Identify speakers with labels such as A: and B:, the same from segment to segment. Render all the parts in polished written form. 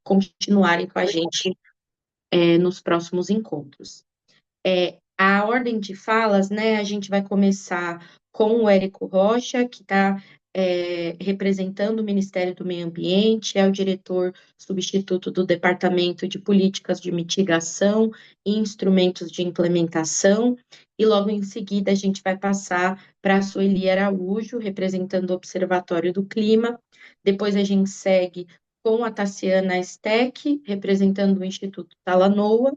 A: continuarem com a gente nos próximos encontros. A ordem de falas, né? A gente vai começar com o Érico Rocha, que está representando o Ministério do Meio Ambiente, é o diretor substituto do Departamento de Políticas de Mitigação e Instrumentos de Implementação, e logo em seguida a gente vai passar para a Sueli Araújo, representando o Observatório do Clima, depois a gente segue com a Tassiana Steck, representando o Instituto Talanoa,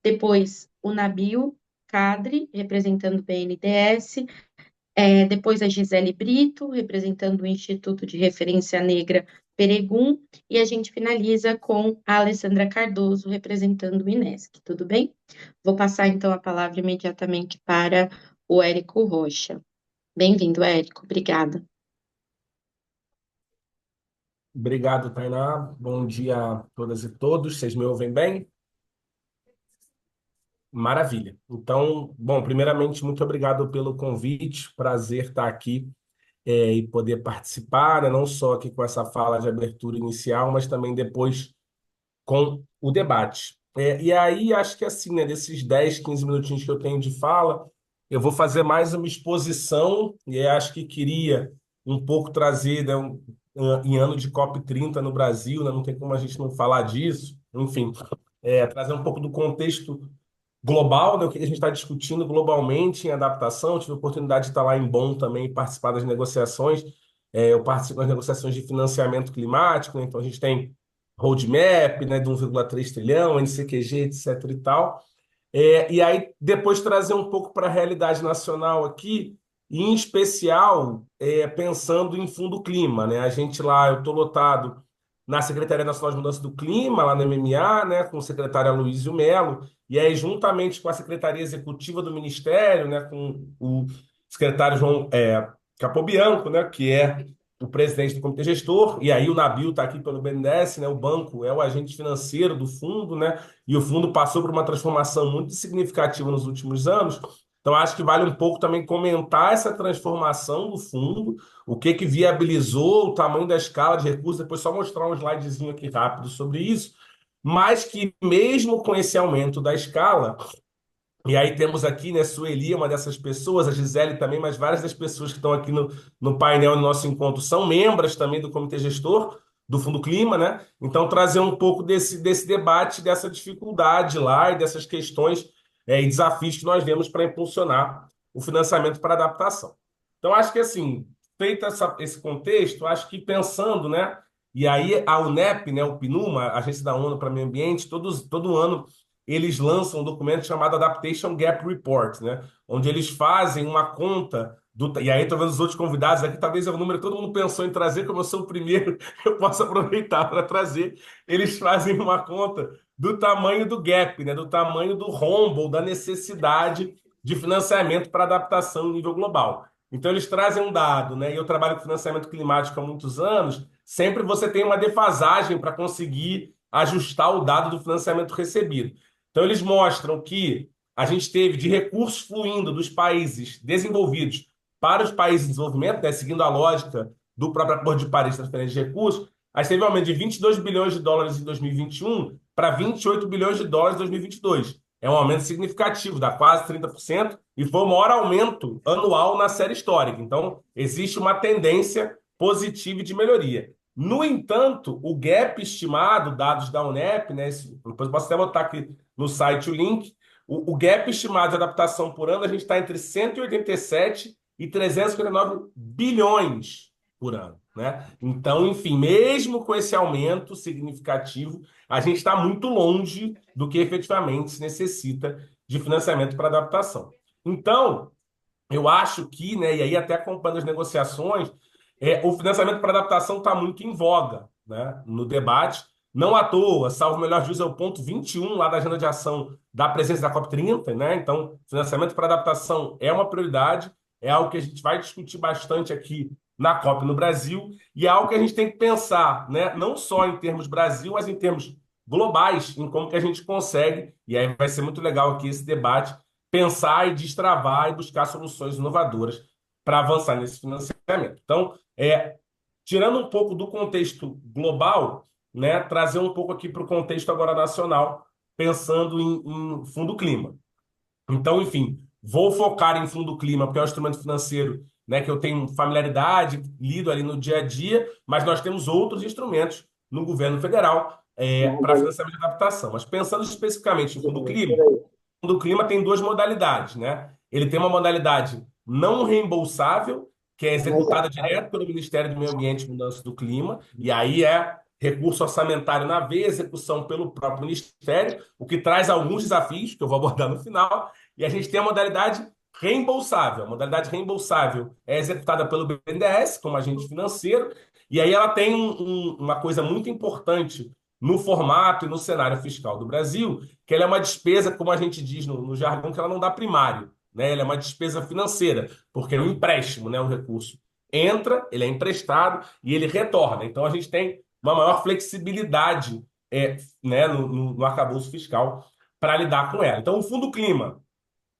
A: depois o Nabil Kadri, representando o BNDES, depois a Gisele Brito, representando o Instituto de Referência Negra Peregum, e a gente finaliza com a Alessandra Cardoso, representando o INESC, tudo bem? Vou passar então a palavra imediatamente para o Érico Rocha. Bem-vindo, Érico, obrigada.
B: Obrigado, Tainá. Bom dia a todas e todos. Vocês me ouvem bem? Maravilha. Então, bom, primeiramente, muito obrigado pelo convite. Prazer estar aqui e poder participar, né? Não só aqui com essa fala de abertura inicial, mas também depois com o debate. E aí, acho que assim, né, desses 10, 15 minutinhos que eu tenho de fala, eu vou fazer mais uma exposição, e acho que queria um pouco trazer, né, em ano de COP30 no Brasil, né, não tem como a gente não falar disso, enfim, trazer um pouco do contexto global, né, o que a gente está discutindo globalmente em adaptação. Eu tive a oportunidade de estar lá em Bonn também e participar das negociações. Eu participo das negociações de financiamento climático, né, então a gente tem roadmap, né, de 1,3 trilhão, NCQG, etc. e tal. E aí, depois trazer um pouco para a realidade nacional aqui, e em especial, pensando em fundo clima, né? A gente lá, eu estou lotado na Secretaria Nacional de Mudança do Clima, lá no MMA, né, com o secretário Aloysio Melo, e aí, juntamente com a Secretaria Executiva do Ministério, né, com o secretário João Capobianco, né, que é o presidente do comitê gestor, e aí o Nabil está aqui pelo BNDES, né, o banco é o agente financeiro do fundo, né, e o fundo passou por uma transformação muito significativa nos últimos anos. Então, acho que vale um pouco também comentar essa transformação do fundo, o que que viabilizou o tamanho da escala de recursos, depois só mostrar um slidezinho aqui rápido sobre isso, mas que mesmo com esse aumento da escala, e aí temos aqui, né, Sueli, uma dessas pessoas, a Gisele também, mas várias das pessoas que estão aqui no painel do nosso encontro são membros também do comitê gestor do Fundo Clima, né? Então, trazer um pouco desse debate, dessa dificuldade lá e dessas questões e desafios que nós vemos para impulsionar o financiamento para adaptação. Então, acho que assim, feito esse contexto, acho que pensando, né? E aí a UNEP, né, o PNUMA, a Agência da ONU para o Meio Ambiente, todo ano eles lançam um documento chamado Adaptation Gap Report, né? Onde eles fazem uma conta do. E aí, estou vendo os outros convidados aqui, talvez é o número que todo mundo pensou em trazer, como eu sou o primeiro, eu posso aproveitar para trazer. Eles fazem uma conta do tamanho do gap, né? Do tamanho do rombo, da necessidade de financiamento para adaptação em nível global. Então, eles trazem um dado, né? E eu trabalho com financiamento climático há muitos anos, sempre você tem uma defasagem para conseguir ajustar o dado do financiamento recebido. Então, eles mostram que a gente teve de recursos fluindo dos países desenvolvidos para os países em desenvolvimento, né, seguindo a lógica do próprio Acordo de Paris de transferência de recursos, a gente teve um aumento de 22 bilhões de dólares em 2021 para 28 bilhões de dólares em 2022. É um aumento significativo, dá quase 30%, e foi o maior aumento anual na série histórica. Então, existe uma tendência positiva e de melhoria. No entanto, o gap estimado, dados da UNEP, né, depois posso até botar aqui no site o link, o gap estimado de adaptação por ano, a gente está entre 187 e 359 bilhões por ano, né? Então, enfim, mesmo com esse aumento significativo, a gente está muito longe do que efetivamente se necessita de financiamento para adaptação. Então, eu acho que, né, e aí até acompanhando as negociações, o financiamento para adaptação está muito em voga, né, no debate. Não à toa, salvo o melhor juízo, é o ponto 21 lá da agenda de ação da presença da COP30, né? Então, financiamento para adaptação é uma prioridade, é algo que a gente vai discutir bastante aqui na COP no Brasil, e é algo que a gente tem que pensar, né, não só em termos Brasil, mas em termos globais, em como que a gente consegue, e aí vai ser muito legal aqui esse debate, pensar e destravar e buscar soluções inovadoras para avançar nesse financiamento. Então, tirando um pouco do contexto global, né, trazer um pouco aqui para o contexto agora nacional, pensando em fundo clima. Então, enfim, vou focar em fundo clima, porque é um instrumento financeiro, né, que eu tenho familiaridade, lido ali no dia a dia, mas nós temos outros instrumentos no governo federal para financiamento de adaptação. Mas pensando especificamente em fundo clima, do clima tem duas modalidades, né? Ele tem uma modalidade não reembolsável, que é executada direto pelo Ministério do Meio Ambiente e Mudança do Clima, e aí é recurso orçamentário na veia, execução pelo próprio Ministério, o que traz alguns desafios, que eu vou abordar no final, e a gente tem a modalidade reembolsável. A modalidade reembolsável é executada pelo BNDES, como agente financeiro, e aí ela tem uma coisa muito importante no formato e no cenário fiscal do Brasil, que ela é uma despesa, como a gente diz no jargão, que ela não dá primário, né? Ela é uma despesa financeira, porque é um empréstimo, né? O recurso entra, ele é emprestado e ele retorna. Então a gente tem uma maior flexibilidade, né, no arcabouço fiscal para lidar com ela. Então o Fundo Clima,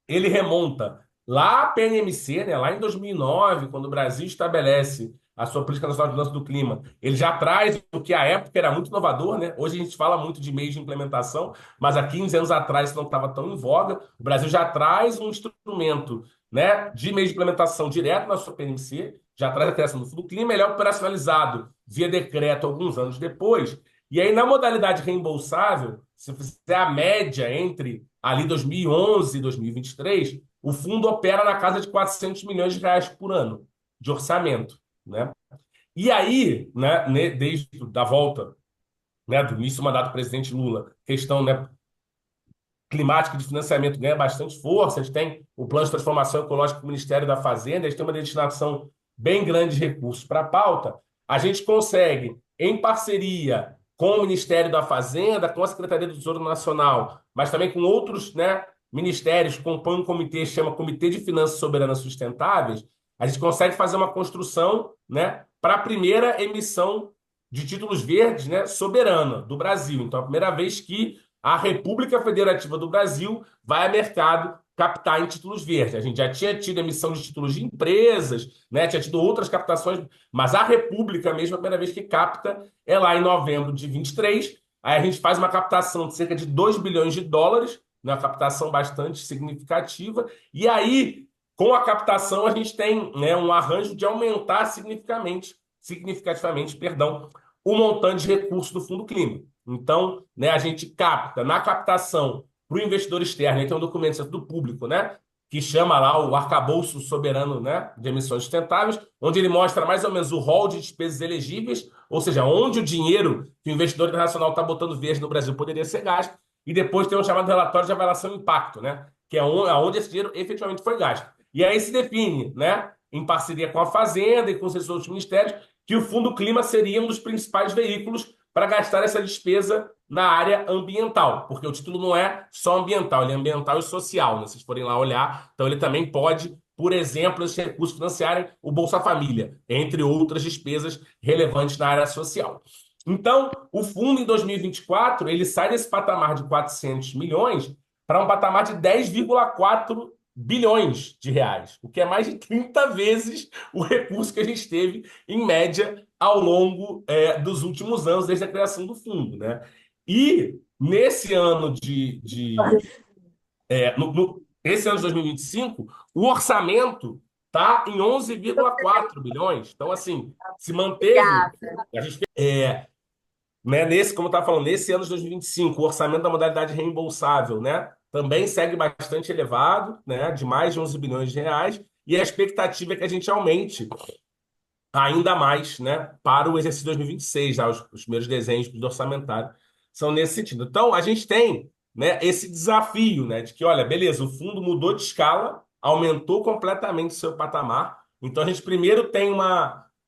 B: ele remonta lá à PNMC, né, lá em 2009, quando o Brasil estabelece a sua política nacional de mudança do clima. Ele já traz o que à época era muito inovador, né? Hoje a gente fala muito de meios de implementação, mas há 15 anos atrás isso não estava tão em voga. O Brasil já traz um instrumento, né, de meio de implementação direto na sua PNMC, já traz a criação do Fundo Clima, ele é operacionalizado via decreto alguns anos depois. E aí, na modalidade reembolsável, se fizer a média entre ali 2011 e 2023, o fundo opera na casa de 400 milhões de reais por ano de orçamento, né? E aí, né, desde da volta, né, do início do mandato do presidente Lula, questão, né, climática de financiamento ganha bastante força, a gente tem o Plano de Transformação Ecológica do Ministério da Fazenda, a gente tem uma destinação bem grande de recursos para a pauta, a gente consegue, em parceria com o Ministério da Fazenda, com a Secretaria do Tesouro Nacional, mas também com outros, né, ministérios que compõem um comitê, chama Comitê de Finanças Soberanas Sustentáveis, a gente consegue fazer uma construção, né, para a primeira emissão de títulos verdes, né, soberana do Brasil. Então, é a primeira vez que a República Federativa do Brasil vai a mercado captar em títulos verdes. A gente já tinha tido emissão de títulos de empresas, né? Tinha tido outras captações, mas a República mesmo, a primeira vez que capta é lá em novembro de 23. Aí a gente faz uma captação de cerca de 2 bilhões de dólares, né? Uma captação bastante significativa. E aí, com a captação, a gente tem, né, um arranjo de aumentar significativamente, perdão, o montante de recursos do Fundo Clima. Então, né, a gente capta na captação para o investidor externo, aí tem um documento do público, né, que chama lá o arcabouço soberano, né, de emissões sustentáveis, onde ele mostra mais ou menos o rol de despesas elegíveis, ou seja, onde o dinheiro que o investidor internacional está botando verde no Brasil poderia ser gasto, e depois tem um chamado relatório de avaliação de impacto, né, que é onde esse dinheiro efetivamente foi gasto. E aí se define, né, em parceria com a Fazenda e com os outros ministérios, que o Fundo Clima seria um dos principais veículos para gastar essa despesa na área ambiental, porque o título não é só ambiental, ele é ambiental e social, né? Se vocês forem lá olhar, então ele também pode, por exemplo, esses recursos financiarem o Bolsa Família, entre outras despesas relevantes na área social. Então, o fundo em 2024, ele sai desse patamar de 400 milhões para um patamar de 10,4 bilhões de reais, o que é mais de 30 vezes o recurso que a gente teve, em média, ao longo dos últimos anos, desde a criação do fundo, né? E nesse ano esse ano de 2025, o orçamento está em 11,4 bilhões. Então, assim, se manteve. A gente, né, como eu estava falando, nesse ano de 2025, o orçamento da modalidade reembolsável, né, também segue bastante elevado, né, de mais de 11 bilhões de reais, e a expectativa é que a gente aumente ainda mais, né, para o exercício 2026, já os primeiros desenhos do orçamentário são nesse sentido. Então, a gente tem, né, esse desafio, né, de que, olha, beleza, o fundo mudou de escala, aumentou completamente o seu patamar, então a gente primeiro tem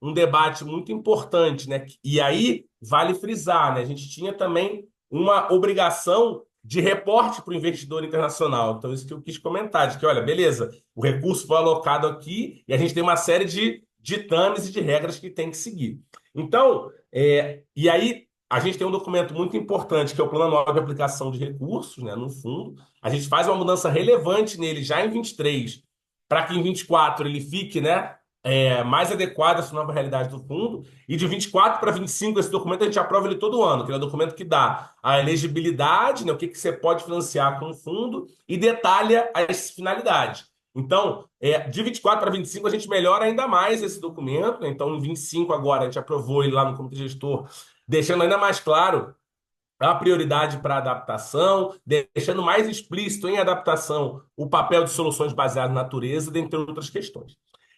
B: um debate muito importante, né, e aí vale frisar, né, a gente tinha também uma obrigação de reporte para o investidor internacional. Então, isso que eu quis comentar, de que, olha, beleza, o recurso foi alocado aqui e a gente tem uma série de ditames e de regras que tem que seguir. Então, e aí a gente tem um documento muito importante, que é o Plano Anual de Aplicação de Recursos, né, no fundo. A gente faz uma mudança relevante nele já em 23, para que em 24 ele fique, né, mais adequada à essa nova realidade do fundo, e de 24 para 25 esse documento a gente aprova ele todo ano, que é o documento que dá a elegibilidade, né, o que que você pode financiar com o fundo, e detalha as finalidades. Então, de 24 para 25 a gente melhora ainda mais esse documento, né? Então, em 25 agora a gente aprovou ele lá no comitê gestor, deixando ainda mais claro a prioridade para a adaptação, deixando mais explícito em adaptação o papel de soluções baseadas na natureza, dentre outras questões.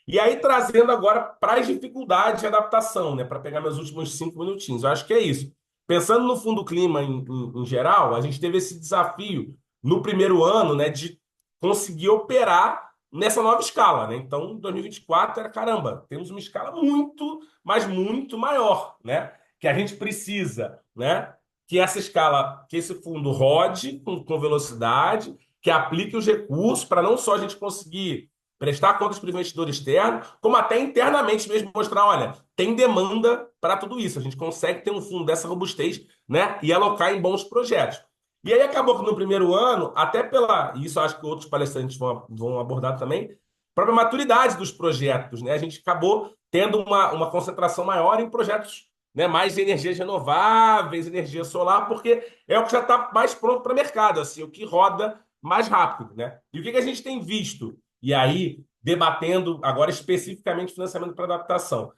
B: E aí, trazendo agora para as dificuldades de adaptação, né, para pegar meus últimos 5 minutinhos. Eu acho que é isso. Pensando no Fundo Clima em geral, a gente teve esse desafio no primeiro ano, né, de conseguir operar nessa nova escala, né? Então, 2024 era, caramba, temos uma escala muito, mas muito maior, né? Que a gente precisa, né? Que essa escala, que esse fundo rode com velocidade, que aplique os recursos para não só a gente conseguir prestar contas para o investidor externo, como até internamente mesmo mostrar, olha, tem demanda para tudo isso. A gente consegue ter um fundo dessa robustez, né, e alocar em bons projetos. E aí acabou que no primeiro ano, até pela, e isso eu acho que outros palestrantes vão abordar também, própria maturidade dos projetos, né? A gente acabou tendo uma concentração maior em projetos, né, mais energias renováveis, energia solar, porque é o que já está mais pronto para o mercado, assim, o que roda mais rápido, né? E o que a gente tem visto? E aí, debatendo agora especificamente financiamento para adaptação.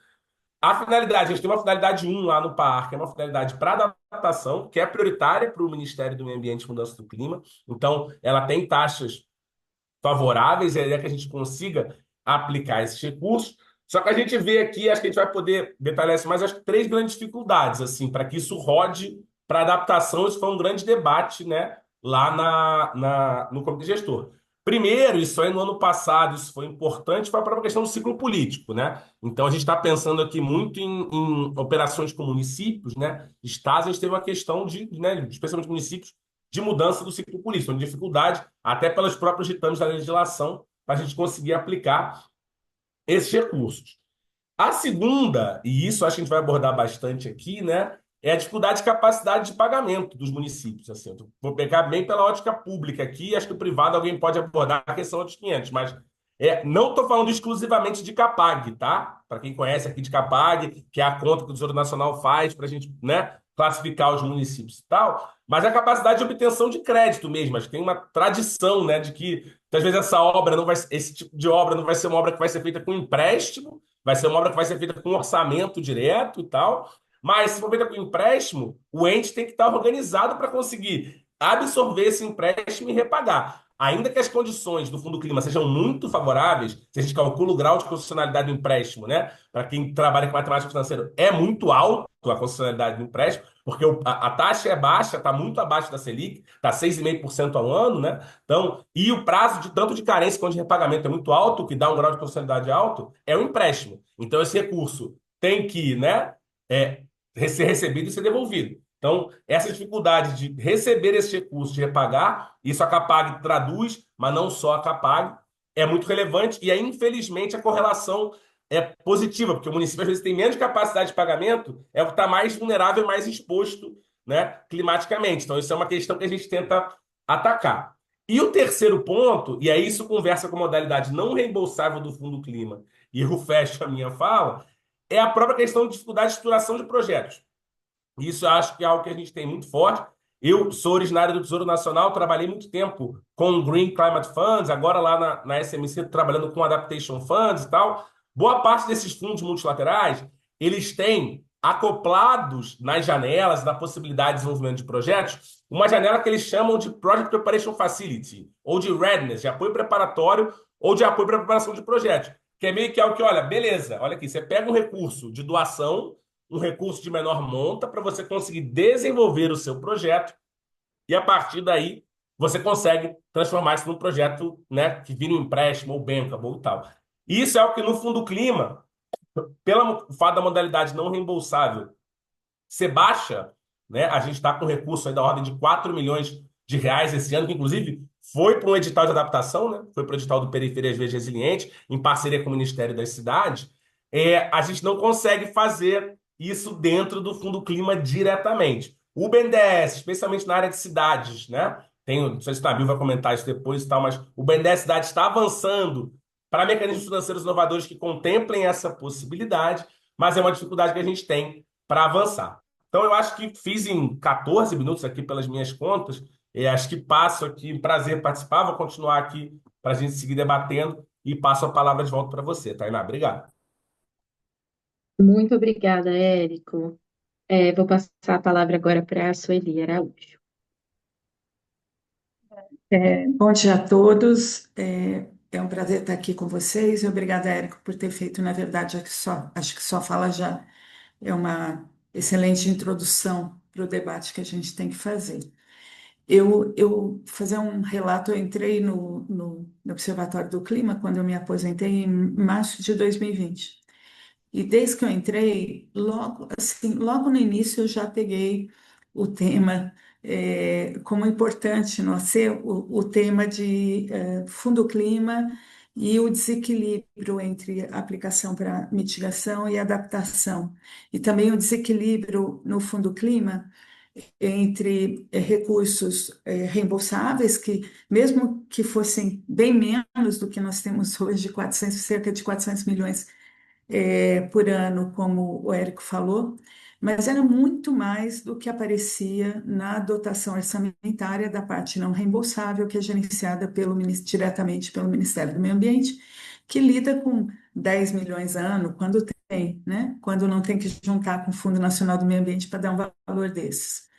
B: A finalidade, a gente tem uma finalidade um lá no PAR, que é uma finalidade para adaptação, que é prioritária para o Ministério do Meio Ambiente e Mudança do Clima. Então, ela tem taxas favoráveis, e a ideia é que a gente consiga aplicar esses recursos. Só que a gente vê aqui, acho que a gente vai poder detalhar isso, mas acho que três grandes dificuldades, assim, para que isso rode para adaptação. Isso foi um grande debate, né, lá no comitê gestor. Primeiro, isso aí no ano passado, isso foi importante, foi a própria questão do ciclo político, né? Então a gente está pensando aqui muito em operações com municípios, né? Estados, a gente teve uma questão de, né, especialmente municípios, de mudança do ciclo político, de dificuldade, até pelos próprios ditames da legislação, para a gente conseguir aplicar esses recursos. A segunda, e isso acho que a gente vai abordar bastante aqui, né, é a dificuldade de capacidade de pagamento dos municípios. Assim, eu vou pegar bem pela ótica pública aqui, acho que o privado alguém pode abordar a questão dos 500, mas não estou falando exclusivamente de Capag, tá? Para quem conhece aqui de Capag, que é a conta que o Tesouro Nacional faz para a gente, né, classificar os municípios e tal, mas a capacidade de obtenção de crédito mesmo. Acho que tem uma tradição, né, de que às vezes essa obra não vai, esse tipo de obra não vai ser uma obra que vai ser feita com empréstimo, vai ser uma obra que vai ser feita com orçamento direto e tal. Mas se for feita com empréstimo, o ente tem que estar organizado para conseguir absorver esse empréstimo e repagar. Ainda que as condições do Fundo Clima sejam muito favoráveis, se a gente calcula o grau de constitucionalidade do empréstimo, né? Para quem trabalha com matemática financeira, é muito alto a constitucionalidade do empréstimo, porque a taxa é baixa, está muito abaixo da Selic, está 6,5% ao ano, né? Então, e o prazo de tanto de carência quanto de repagamento é muito alto, o que dá um grau de constitucionalidade alto, é o empréstimo. Então, esse recurso tem que, né, é, ser recebido e ser devolvido. Então, essa dificuldade de receber esse recurso, de repagar, isso a Capag traduz, mas não só a Capag, é muito relevante. E aí, infelizmente, a correlação é positiva, porque o município às vezes tem menos capacidade de pagamento, é o que está mais vulnerável e mais exposto, né, climaticamente. Então, isso é uma questão que a gente tenta atacar. E o terceiro ponto, e aí isso conversa com a modalidade não reembolsável do Fundo Clima, e eu fecho a minha fala, é a própria questão de dificuldade de estruturação de projetos. Isso eu acho que é algo que a gente tem muito forte. Eu sou originário do Tesouro Nacional, trabalhei muito tempo com Green Climate Funds, agora lá na SMC trabalhando com Adaptation Funds e tal. Boa parte desses fundos multilaterais, eles têm acoplados nas janelas, na possibilidade de desenvolvimento de projetos, uma janela que eles chamam de Project Preparation Facility, ou de Readiness, de apoio preparatório, ou de apoio para preparação de projetos. Que é meio que algo que, olha, beleza, olha aqui, você pega um recurso de doação, um recurso de menor monta para você conseguir desenvolver o seu projeto e a partir daí você consegue transformar isso num projeto, né, que vira um empréstimo ou bankable ou tal. Isso é o que no Fundo Clima, pelo fato da modalidade não reembolsável ser baixa, né, a gente está com recurso aí da ordem de 4 milhões de reais esse ano, que inclusive foi para um edital de adaptação, né, foi para o edital do Periferias Verdes Resilientes, em parceria com o Ministério das Cidades. A gente não consegue fazer isso dentro do Fundo Clima diretamente. O BNDES, especialmente na área de cidades, né? Não sei se o Nabil vai comentar isso depois e tal, mas o BNDES Cidade está avançando para mecanismos financeiros inovadores que contemplem essa possibilidade, mas é uma dificuldade que a gente tem para avançar. Então, eu acho que fiz em 14 minutos aqui pelas minhas contas, e acho que passo aqui, prazer participar, vou continuar aqui para a gente seguir debatendo e passo a palavra de volta para você, Tainá. Obrigado.
A: Muito obrigada, Érico. Vou passar a palavra agora para a Sueli Araújo.
C: Bom dia a todos. É um prazer estar aqui com vocês. E obrigada, Érico, por ter feito, na verdade, acho que só fala já é uma excelente introdução para o debate que a gente tem que fazer. Eu fazer um relato, eu entrei no Observatório do Clima quando eu me aposentei em março de 2020. E desde que eu entrei, logo, assim, logo no início eu já peguei o tema como importante no AC, o tema de fundo clima e o desequilíbrio entre aplicação para mitigação e adaptação. E também o desequilíbrio no fundo clima entre recursos reembolsáveis, que mesmo que fossem bem menos do que nós temos hoje, de 400, cerca de 400 milhões por ano, como o Érico falou, mas era muito mais do que aparecia na dotação orçamentária da parte não reembolsável, que é gerenciada diretamente pelo Ministério do Meio Ambiente, que lida com 10 milhões ano, quando tem, né? Quando não tem que juntar com o Fundo Nacional do Meio Ambiente para dar um valor desses.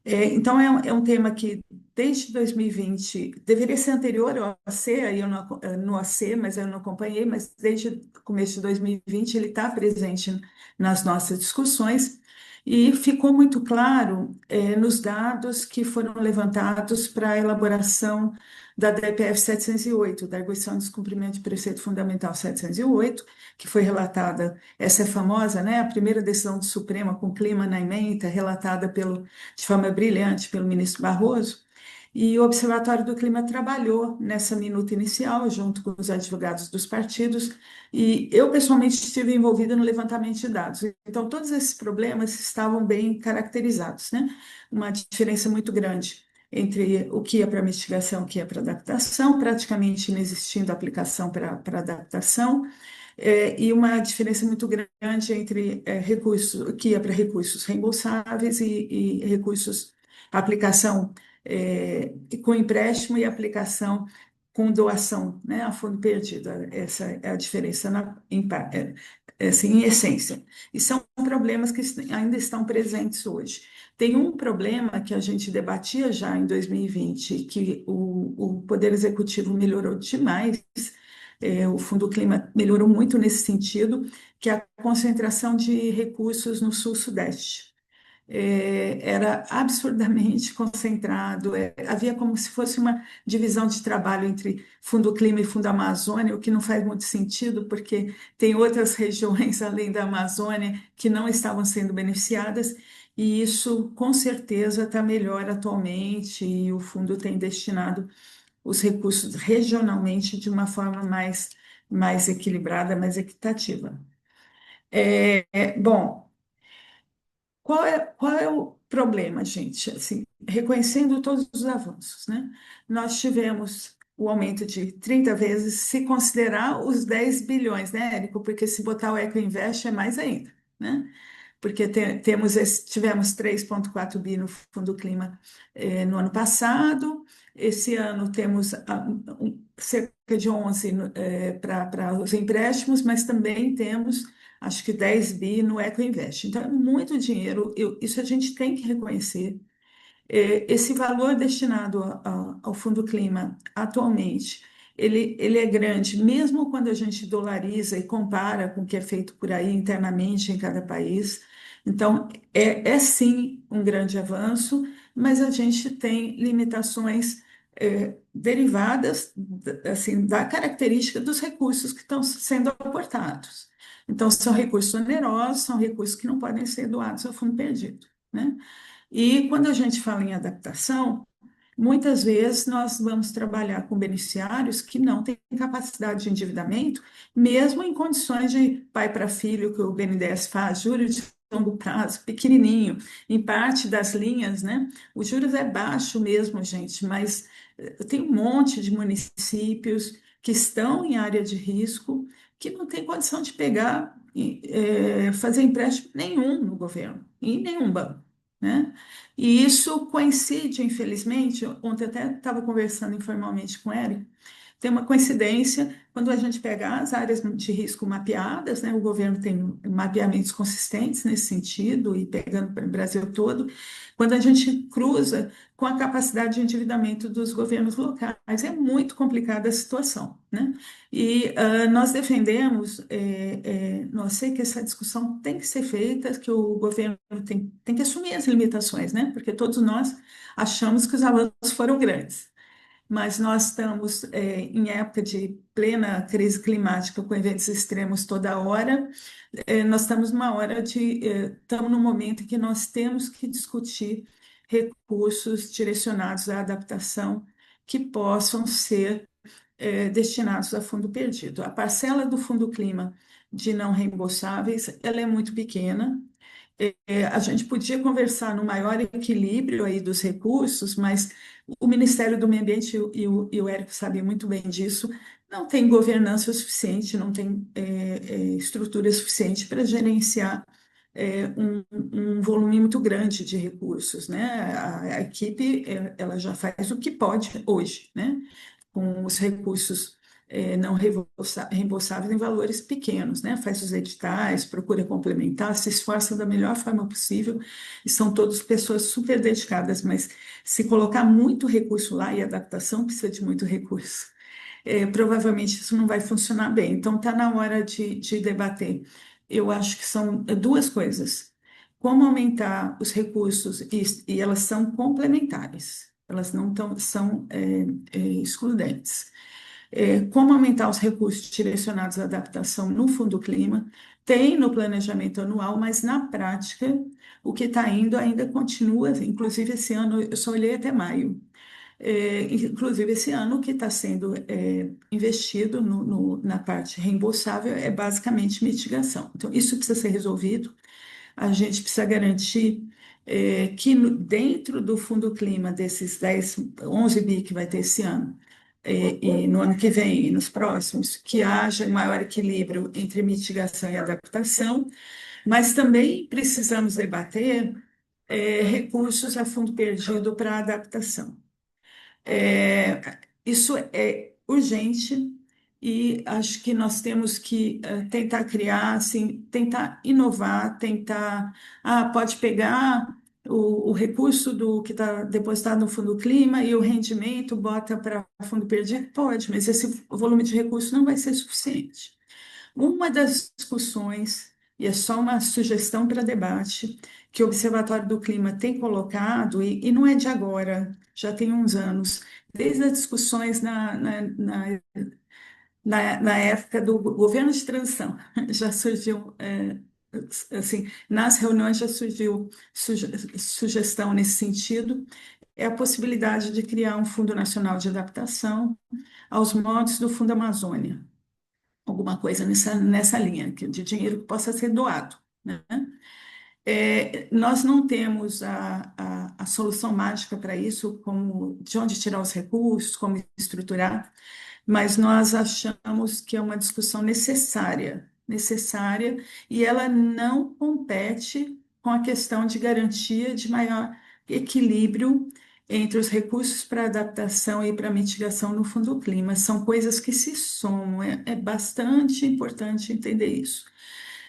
C: Então, é um tema que, desde 2020, deveria ser anterior ao AC, aí eu não, no AC, mas eu não acompanhei, mas desde o começo de 2020 ele está presente nas nossas discussões e ficou muito claro nos dados que foram levantados para a elaboração da DPF 708, da Arguição de Descumprimento de Preceito Fundamental 708, que foi relatada, essa é famosa, né, a primeira decisão do Supremo com clima na ementa, relatada de forma brilhante pelo ministro Barroso, e o Observatório do Clima trabalhou nessa minuta inicial, junto com os advogados dos partidos, e eu pessoalmente estive envolvida no levantamento de dados. Então, todos esses problemas estavam bem caracterizados, né? Uma diferença muito grande entre o que é para mitigação e o que é para adaptação, praticamente inexistindo aplicação para adaptação, e uma diferença muito grande entre recursos, que é para recursos reembolsáveis e recursos, aplicação com empréstimo e aplicação com doação, né, a fundo perdido. Essa é a diferença assim, em essência. E são problemas que ainda estão presentes hoje. Tem um problema que a gente debatia já em 2020, que o Poder Executivo melhorou demais, o Fundo Clima melhorou muito nesse sentido, que é a concentração de recursos no Sul-Sudeste. Era absurdamente concentrado, havia como se fosse uma divisão de trabalho entre Fundo Clima e Fundo Amazônia, o que não faz muito sentido, porque tem outras regiões além da Amazônia que não estavam sendo beneficiadas, e isso com certeza está melhor atualmente, e o fundo tem destinado os recursos regionalmente de uma forma mais equilibrada, mais equitativa. Bom, qual é o problema, gente? Assim, reconhecendo todos os avanços, né? Nós tivemos o aumento de 30 vezes, se considerar os 10 bilhões, né, Érico? Porque se botar o Ecoinvest é mais ainda, né? Porque tivemos 3,4 bi no Fundo Clima no ano passado, esse ano temos cerca de 11 para os empréstimos, mas também temos acho que 10 bi no Ecoinvest. Então, é muito dinheiro, isso a gente tem que reconhecer. Esse valor destinado ao Fundo Clima, atualmente, ele é grande, mesmo quando a gente dolariza e compara com o que é feito por aí internamente em cada país. Então, é sim um grande avanço, mas a gente tem limitações derivadas assim, da característica dos recursos que estão sendo aportados. Então, são recursos onerosos, são recursos que não podem ser doados ao fundo perdido, né? E quando a gente fala em adaptação, muitas vezes nós vamos trabalhar com beneficiários que não têm capacidade de endividamento, mesmo em condições de pai para filho, que o BNDES faz, juros de longo prazo, pequenininho, em parte das linhas, né? Os juros é baixo mesmo, gente, mas tem um monte de municípios que estão em área de risco, que não têm condição de pegar, fazer empréstimo nenhum no governo, em nenhum banco, né? E isso coincide, infelizmente, ontem eu até estava conversando informalmente com o Érico, tem uma coincidência, quando a gente pega as áreas de risco mapeadas, né, o governo tem mapeamentos consistentes nesse sentido, e pegando para o Brasil todo, quando a gente cruza com a capacidade de endividamento dos governos locais, é muito complicada a situação, né? E nós defendemos, nós sei que essa discussão tem que ser feita, que o governo tem que assumir as limitações, né? Porque todos nós achamos que os avanços foram grandes, mas nós estamos em época de plena crise climática, com eventos extremos toda hora. Nós estamos numa hora estamos num momento em que nós temos que discutir recursos direcionados à adaptação que possam ser destinados a fundo perdido. A parcela do Fundo Clima de não reembolsáveis, ela é muito pequena. A gente podia conversar no maior equilíbrio aí dos recursos, mas o Ministério do Meio Ambiente e o Érico sabem muito bem disso, não tem governança suficiente, não tem estrutura suficiente para gerenciar um volume muito grande de recursos, né? A equipe, ela já faz o que pode hoje, né? Com os recursos não reembolsáveis em valores pequenos, né? Faz os editais, procura complementar, se esforça da melhor forma possível, e são todas pessoas super dedicadas, mas se colocar muito recurso lá, e adaptação precisa de muito recurso, provavelmente isso não vai funcionar bem. Então, está na hora de debater. Eu acho que são duas coisas. Como aumentar os recursos, e elas são complementares, elas não são excludentes. Como aumentar os recursos direcionados à adaptação no Fundo Clima, tem no planejamento anual, mas na prática, o que está indo ainda continua, inclusive esse ano, eu só olhei até maio. Inclusive, esse ano, o que está sendo investido na parte reembolsável é basicamente mitigação. Então, isso precisa ser resolvido. A gente precisa garantir que dentro do Fundo Clima, desses 10, 11 bi que vai ter esse ano, e no ano que vem e nos próximos, que haja maior equilíbrio entre mitigação e adaptação, mas também precisamos debater recursos a fundo perdido para adaptação. Isso é urgente, e acho que nós temos que tentar criar, assim, tentar inovar, pode pegar o recurso do que está depositado no Fundo Clima e o rendimento bota para fundo perdido? Pode, mas esse volume de recurso não vai ser suficiente. Uma das discussões, e é só uma sugestão para debate, que o Observatório do Clima tem colocado, e não é de agora, já tem uns anos, desde as discussões na época do governo de transição, já surgiu, assim, nas reuniões já surgiu sugestão nesse sentido, é a possibilidade de criar um Fundo Nacional de Adaptação aos moldes do Fundo Amazônia, alguma coisa nessa linha, de dinheiro que possa ser doado, né? Nós não temos a solução mágica para isso, como de onde tirar os recursos, como estruturar, mas nós achamos que é uma discussão necessária, e ela não compete com a questão de garantia de maior equilíbrio entre os recursos para adaptação e para mitigação no Fundo Clima. São coisas que se somam, é bastante importante entender isso.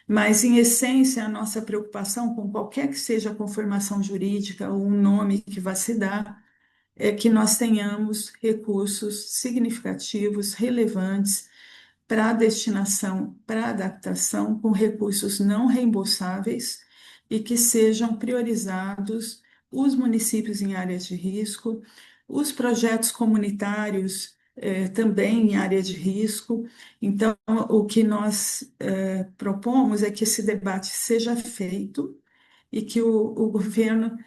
C: Mas, em essência, a nossa preocupação com qualquer que seja a conformação jurídica ou o nome que vá se dar, é que nós tenhamos recursos significativos, relevantes, para a destinação, para a adaptação, com recursos não reembolsáveis, e que sejam priorizados os municípios em áreas de risco, os projetos comunitários também em área de risco. Então, o que nós propomos é que esse debate seja feito, e que o governo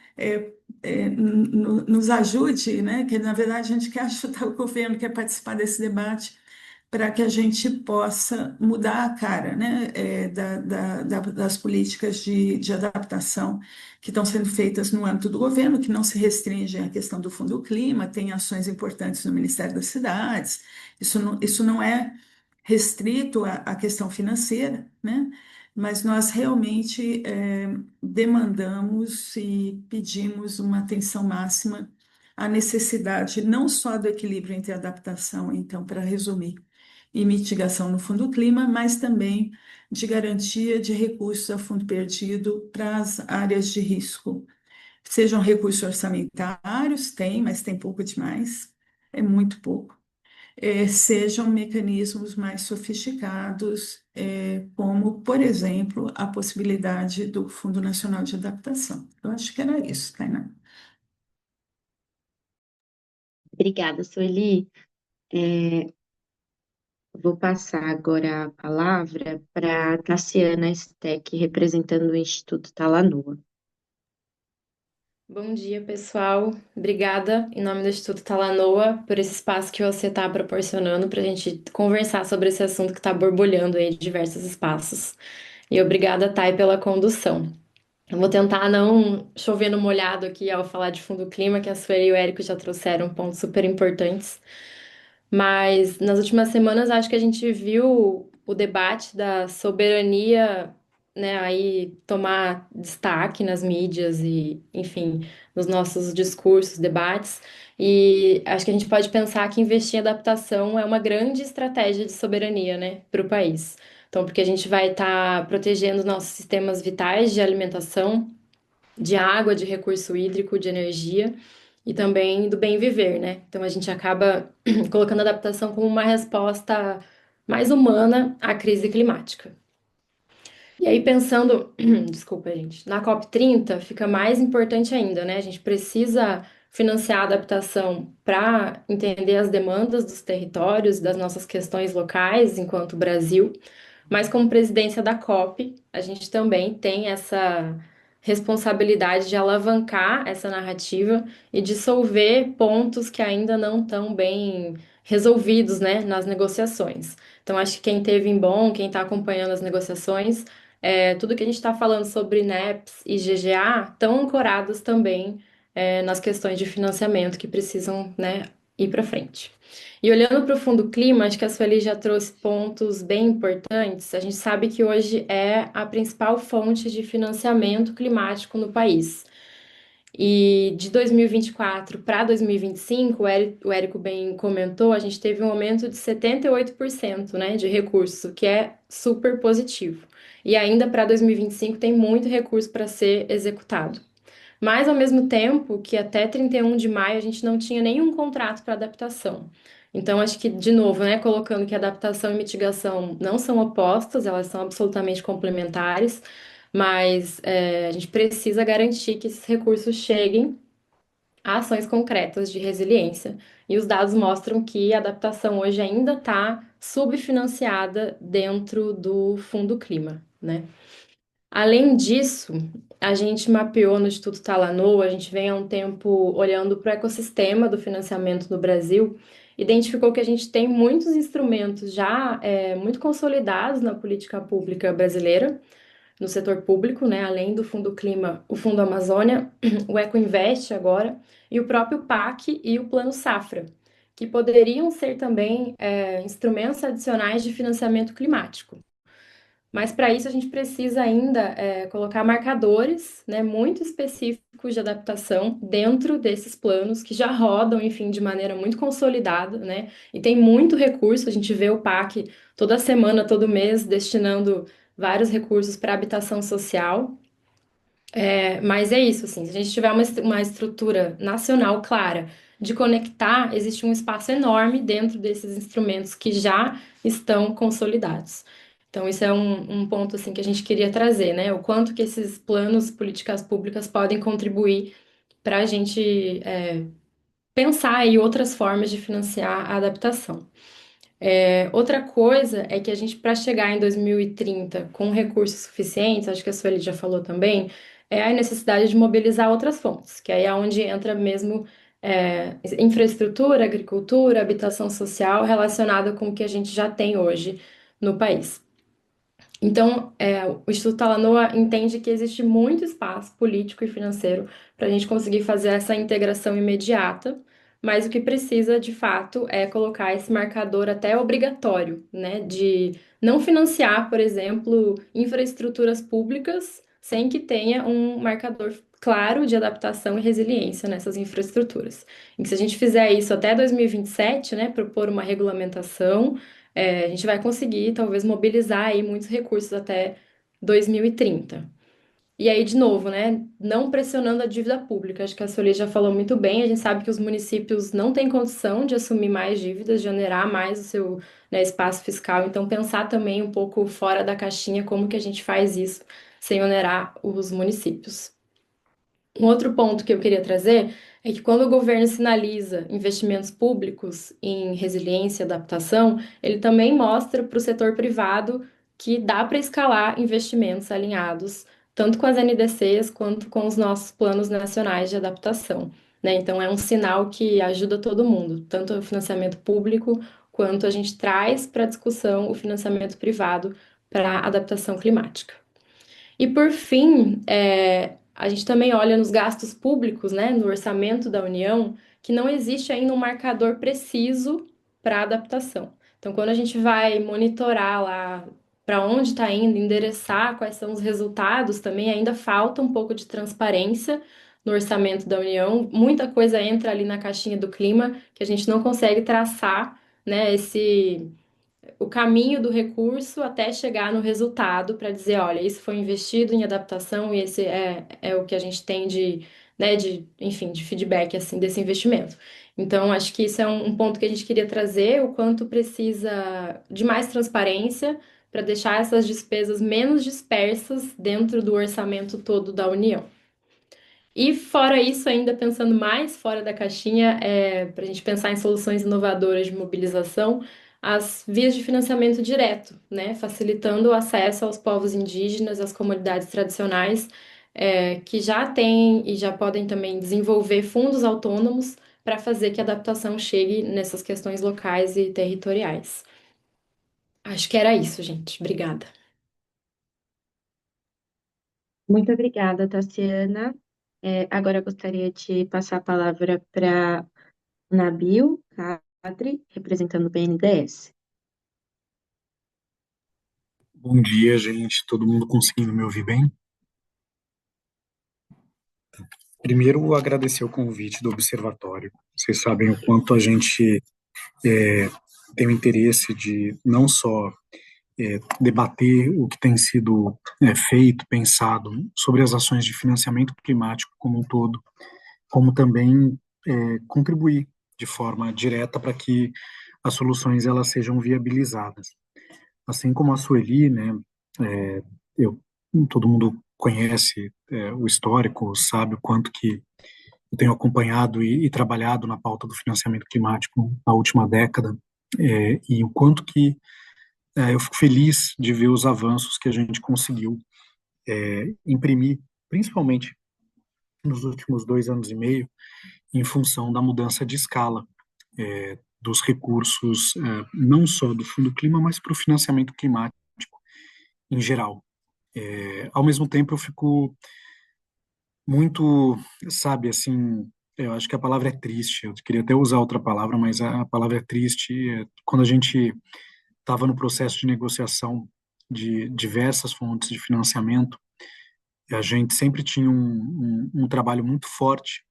C: nos ajude, né? Que na verdade a gente quer ajudar o governo, quer participar desse debate, para que a gente possa mudar a cara, né, das políticas de adaptação que estão sendo feitas no âmbito do governo, que não se restringem à questão do Fundo Clima, tem ações importantes no Ministério das Cidades, isso não é restrito à questão financeira, né? Mas nós realmente demandamos e pedimos uma atenção máxima à necessidade não só do equilíbrio entre adaptação, então, para resumir, e mitigação no Fundo Clima, mas também de garantia de recursos a fundo perdido para as áreas de risco. Sejam recursos orçamentários, tem, mas tem pouco demais, é muito pouco. Sejam mecanismos mais sofisticados, como, por exemplo, a possibilidade do Fundo Nacional de Adaptação. Eu acho que era isso, Tainá.
A: Obrigada, Sueli. Vou passar agora a palavra para Tassiana Steck, representando o Instituto Talanoa.
D: Bom dia, pessoal. Obrigada, em nome do Instituto Talanoa, por esse espaço que você está proporcionando para a gente conversar sobre esse assunto que está borbulhando aí de diversos espaços. E obrigada, Thay, pela condução. Eu vou tentar não chover no molhado aqui ao falar de fundo clima, que a Sueli e o Érico já trouxeram pontos super importantes. Mas nas últimas semanas acho que a gente viu o debate da soberania, né, aí tomar destaque nas mídias e, enfim, nos nossos discursos, debates. E acho que a gente pode pensar que investir em adaptação é uma grande estratégia de soberania, né, para o país. Então, porque a gente vai estar protegendo os nossos sistemas vitais de alimentação, de água, de recurso hídrico, de energia e também do bem viver, né? Então a gente acaba colocando a adaptação como uma resposta mais humana à crise climática. E aí pensando, desculpa, gente, na COP30 fica mais importante ainda, né? A gente precisa financiar a adaptação para entender as demandas dos territórios, das nossas questões locais enquanto Brasil, mas como presidência da COP, a gente também tem essa responsabilidade de alavancar essa narrativa e dissolver pontos que ainda não estão bem resolvidos, né, nas negociações. Então, acho que quem teve em bom, quem está acompanhando as negociações, tudo que a gente está falando sobre NEPs e GGA estão ancorados também nas questões de financiamento que precisam, né, ir para frente. E olhando para o Fundo Clima, acho que a Sueli já trouxe pontos bem importantes. A gente sabe que hoje é a principal fonte de financiamento climático no país. E de 2024 para 2025, o Érico bem comentou, a gente teve um aumento de 78%, né, de recurso, que é super positivo. E ainda para 2025 tem muito recurso para ser executado. Mas, ao mesmo tempo, que até 31 de maio a gente não tinha nenhum contrato para adaptação. Então, acho que, de novo, né, colocando que adaptação e mitigação não são opostas, elas são absolutamente complementares, mas a gente precisa garantir que esses recursos cheguem a ações concretas de resiliência. E os dados mostram que a adaptação hoje ainda está subfinanciada dentro do Fundo Clima, né? Além disso, a gente mapeou no Instituto Talanoa, a gente vem há um tempo olhando para o ecossistema do financiamento no Brasil, identificou que a gente tem muitos instrumentos já muito consolidados na política pública brasileira, no setor público, né? Além do Fundo Clima, o Fundo Amazônia, o Ecoinvest agora, e o próprio PAC e o Plano Safra, que poderiam ser também instrumentos adicionais de financiamento climático. Mas para isso a gente precisa ainda colocar marcadores, né, muito específicos de adaptação dentro desses planos que já rodam, enfim, de maneira muito consolidada, né? E tem muito recurso, a gente vê o PAC toda semana, todo mês, destinando vários recursos para habitação social. Mas é isso, assim, se a gente tiver uma estrutura nacional clara de conectar, existe um espaço enorme dentro desses instrumentos que já estão consolidados. Então, isso é um ponto, assim, que a gente queria trazer, né? O quanto que esses planos, políticas públicas podem contribuir para a gente pensar em outras formas de financiar a adaptação. Outra coisa é que a gente, para chegar em 2030 com recursos suficientes, acho que a Sueli já falou também, é a necessidade de mobilizar outras fontes, que aí é onde entra mesmo infraestrutura, agricultura, habitação social relacionada com o que a gente já tem hoje no país. Então, o Instituto Talanoa entende que existe muito espaço político e financeiro para a gente conseguir fazer essa integração imediata, mas o que precisa, de fato, é colocar esse marcador até obrigatório, né, de não financiar, por exemplo, infraestruturas públicas sem que tenha um marcador claro de adaptação e resiliência nessas infraestruturas. E que se a gente fizer isso até 2027, né, propor uma regulamentação, a gente vai conseguir, talvez, mobilizar aí muitos recursos até 2030. E aí, de novo, né, não pressionando a dívida pública. Acho que a Sueli já falou muito bem. A gente sabe que os municípios não têm condição de assumir mais dívidas, de onerar mais o seu, né, espaço fiscal. Então, pensar também um pouco fora da caixinha como que a gente faz isso sem onerar os municípios. Um outro ponto que eu queria trazer é que quando o governo sinaliza investimentos públicos em resiliência e adaptação, ele também mostra para o setor privado que dá para escalar investimentos alinhados, tanto com as NDCs quanto com os nossos planos nacionais de adaptação, né? Então é um sinal que ajuda todo mundo, tanto o financiamento público quanto a gente traz para a discussão o financiamento privado para a adaptação climática. E por fim, a gente também olha nos gastos públicos, né, no orçamento da União, que não existe ainda um marcador preciso para adaptação. Então, quando a gente vai monitorar lá para onde está indo, endereçar quais são os resultados, também ainda falta um pouco de transparência no orçamento da União. Muita coisa entra ali na caixinha do clima que a gente não consegue traçar, né, o caminho do recurso até chegar no resultado para dizer, olha, isso foi investido em adaptação e esse é o que a gente tem de, né, enfim, de feedback assim desse investimento. Então, acho que isso é um ponto que a gente queria trazer, o quanto precisa de mais transparência para deixar essas despesas menos dispersas dentro do orçamento todo da União. E fora isso, ainda pensando mais fora da caixinha, para a gente pensar em soluções inovadoras de mobilização, as vias de financiamento direto, né, facilitando o acesso aos povos indígenas, às comunidades tradicionais, que já têm e já podem também desenvolver fundos autônomos para fazer que a adaptação chegue nessas questões locais e territoriais. Acho que era isso, gente. Obrigada.
A: Muito obrigada, Tassiana. Agora eu gostaria de passar a palavra para Nabil Kadri, representando o BNDES.
E: Bom dia, gente. Todo mundo conseguindo me ouvir bem? Primeiro, agradecer o convite do Observatório. Vocês sabem o quanto a gente tem o interesse de não só debater o que tem sido feito, pensado sobre as ações de financiamento climático como um todo, como também contribuir de forma direta para que as soluções elas sejam viabilizadas. Assim como a Sueli, né, é, eu, todo mundo conhece o histórico, sabe o quanto que eu tenho acompanhado e trabalhado na pauta do financiamento climático na última década, e o quanto que eu fico feliz de ver os avanços que a gente conseguiu imprimir, principalmente nos últimos 2 anos e meio, em função da mudança de escala dos recursos, não só do Fundo Clima, mas para o financiamento climático em geral. Ao mesmo tempo, eu fico muito, sabe, assim, eu acho que a palavra é triste. Eu queria até usar outra palavra, mas a palavra é triste. Quando a gente estava no processo de negociação de diversas fontes de financiamento, a gente sempre tinha um trabalho muito forte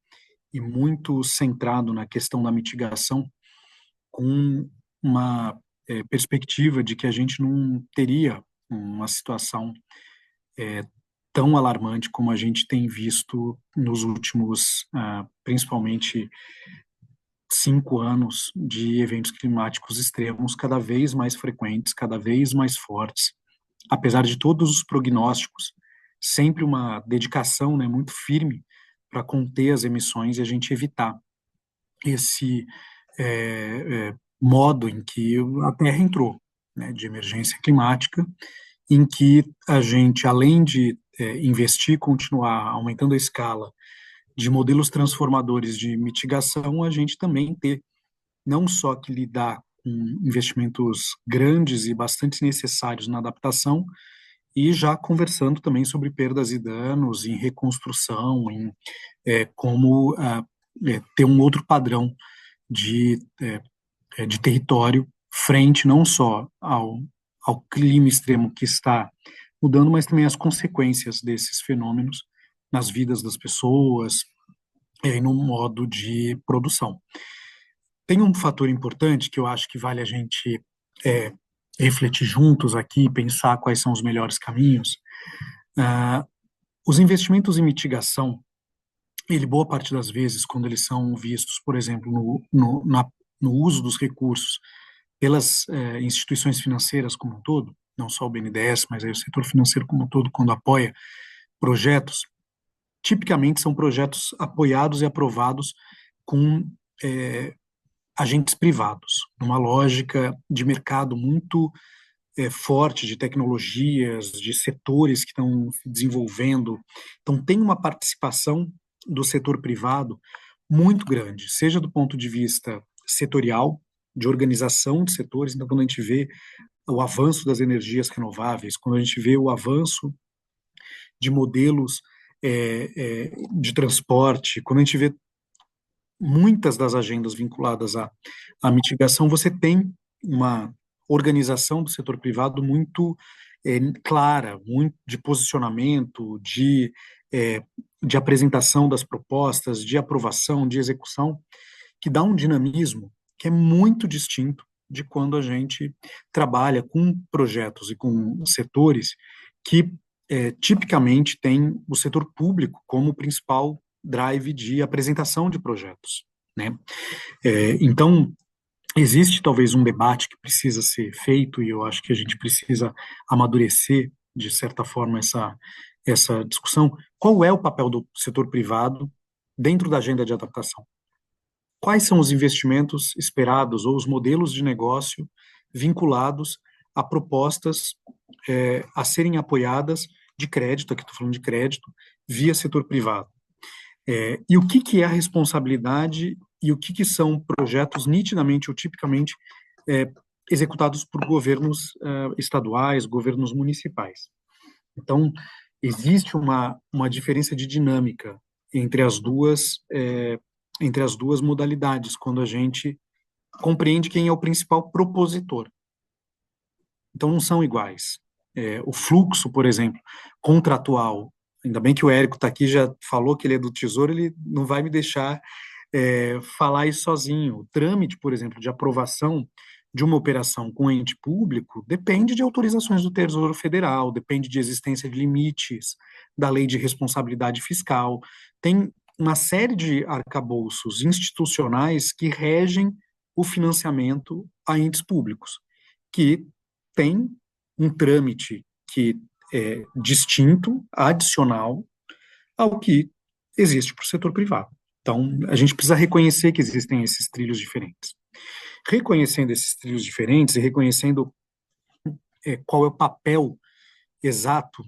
E: e muito centrado na questão da mitigação, com uma perspectiva de que a gente não teria uma situação tão alarmante como a gente tem visto nos últimos, principalmente, 5 anos de eventos climáticos extremos cada vez mais frequentes, cada vez mais fortes. Apesar de todos os prognósticos, sempre uma dedicação, né, muito firme para conter as emissões e a gente evitar esse modo em que a Terra entrou, né, de emergência climática, em que a gente, além de investir, continuar aumentando a escala de modelos transformadores de mitigação, a gente também ter não só que lidar com investimentos grandes e bastante necessários na adaptação, e já conversando também sobre perdas e danos, em reconstrução, em como ter um outro padrão de território frente não só ao clima extremo que está mudando, mas também as consequências desses fenômenos nas vidas das pessoas e no modo de produção. Tem um fator importante que eu acho que vale a gente é, refletir juntos aqui, pensar quais são os melhores caminhos. Os investimentos em mitigação, boa parte das vezes, quando eles são vistos, por exemplo, no uso dos recursos pelas instituições financeiras como um todo, não só o BNDES, mas aí o setor financeiro como um todo, quando apoia projetos, tipicamente são projetos apoiados e aprovados com agentes privados, numa lógica de mercado muito forte, de tecnologias, de setores que estão se desenvolvendo. Então, tem uma participação do setor privado muito grande, seja do ponto de vista setorial, de organização de setores. Então, quando a gente vê o avanço das energias renováveis, quando a gente vê o avanço de modelos de transporte, quando a gente vê muitas das agendas vinculadas à mitigação, você tem uma organização do setor privado muito clara, muito de posicionamento, de apresentação das propostas, de aprovação, de execução, que dá um dinamismo que é muito distinto de quando a gente trabalha com projetos e com setores que tipicamente tem o setor público como principal drive de apresentação de projetos, né? Então, existe talvez um debate que precisa ser feito, e eu acho que a gente precisa amadurecer, de certa forma, essa discussão. Qual é o papel do setor privado dentro da agenda de adaptação? Quais são os investimentos esperados ou os modelos de negócio vinculados a propostas a serem apoiadas de crédito, aqui estou falando de crédito, via setor privado? E o que é a responsabilidade e o que são projetos nitidamente ou tipicamente executados por governos estaduais, governos municipais? Então, existe uma diferença de dinâmica entre as duas modalidades, quando a gente compreende quem é o principal propositor. Então, não são iguais. O fluxo, por exemplo, contratual, ainda bem que o Érico está aqui, já falou que ele é do Tesouro, ele não vai me deixar falar isso sozinho. O trâmite, por exemplo, de aprovação de uma operação com ente público depende de autorizações do Tesouro Federal, depende de existência de limites da Lei de Responsabilidade Fiscal. Tem uma série de arcabouços institucionais que regem o financiamento a entes públicos, que tem um trâmite que é distinto, adicional, ao que existe para o setor privado. Então, a gente precisa reconhecer que existem esses trilhos diferentes. Reconhecendo esses trilhos diferentes e reconhecendo qual é o papel exato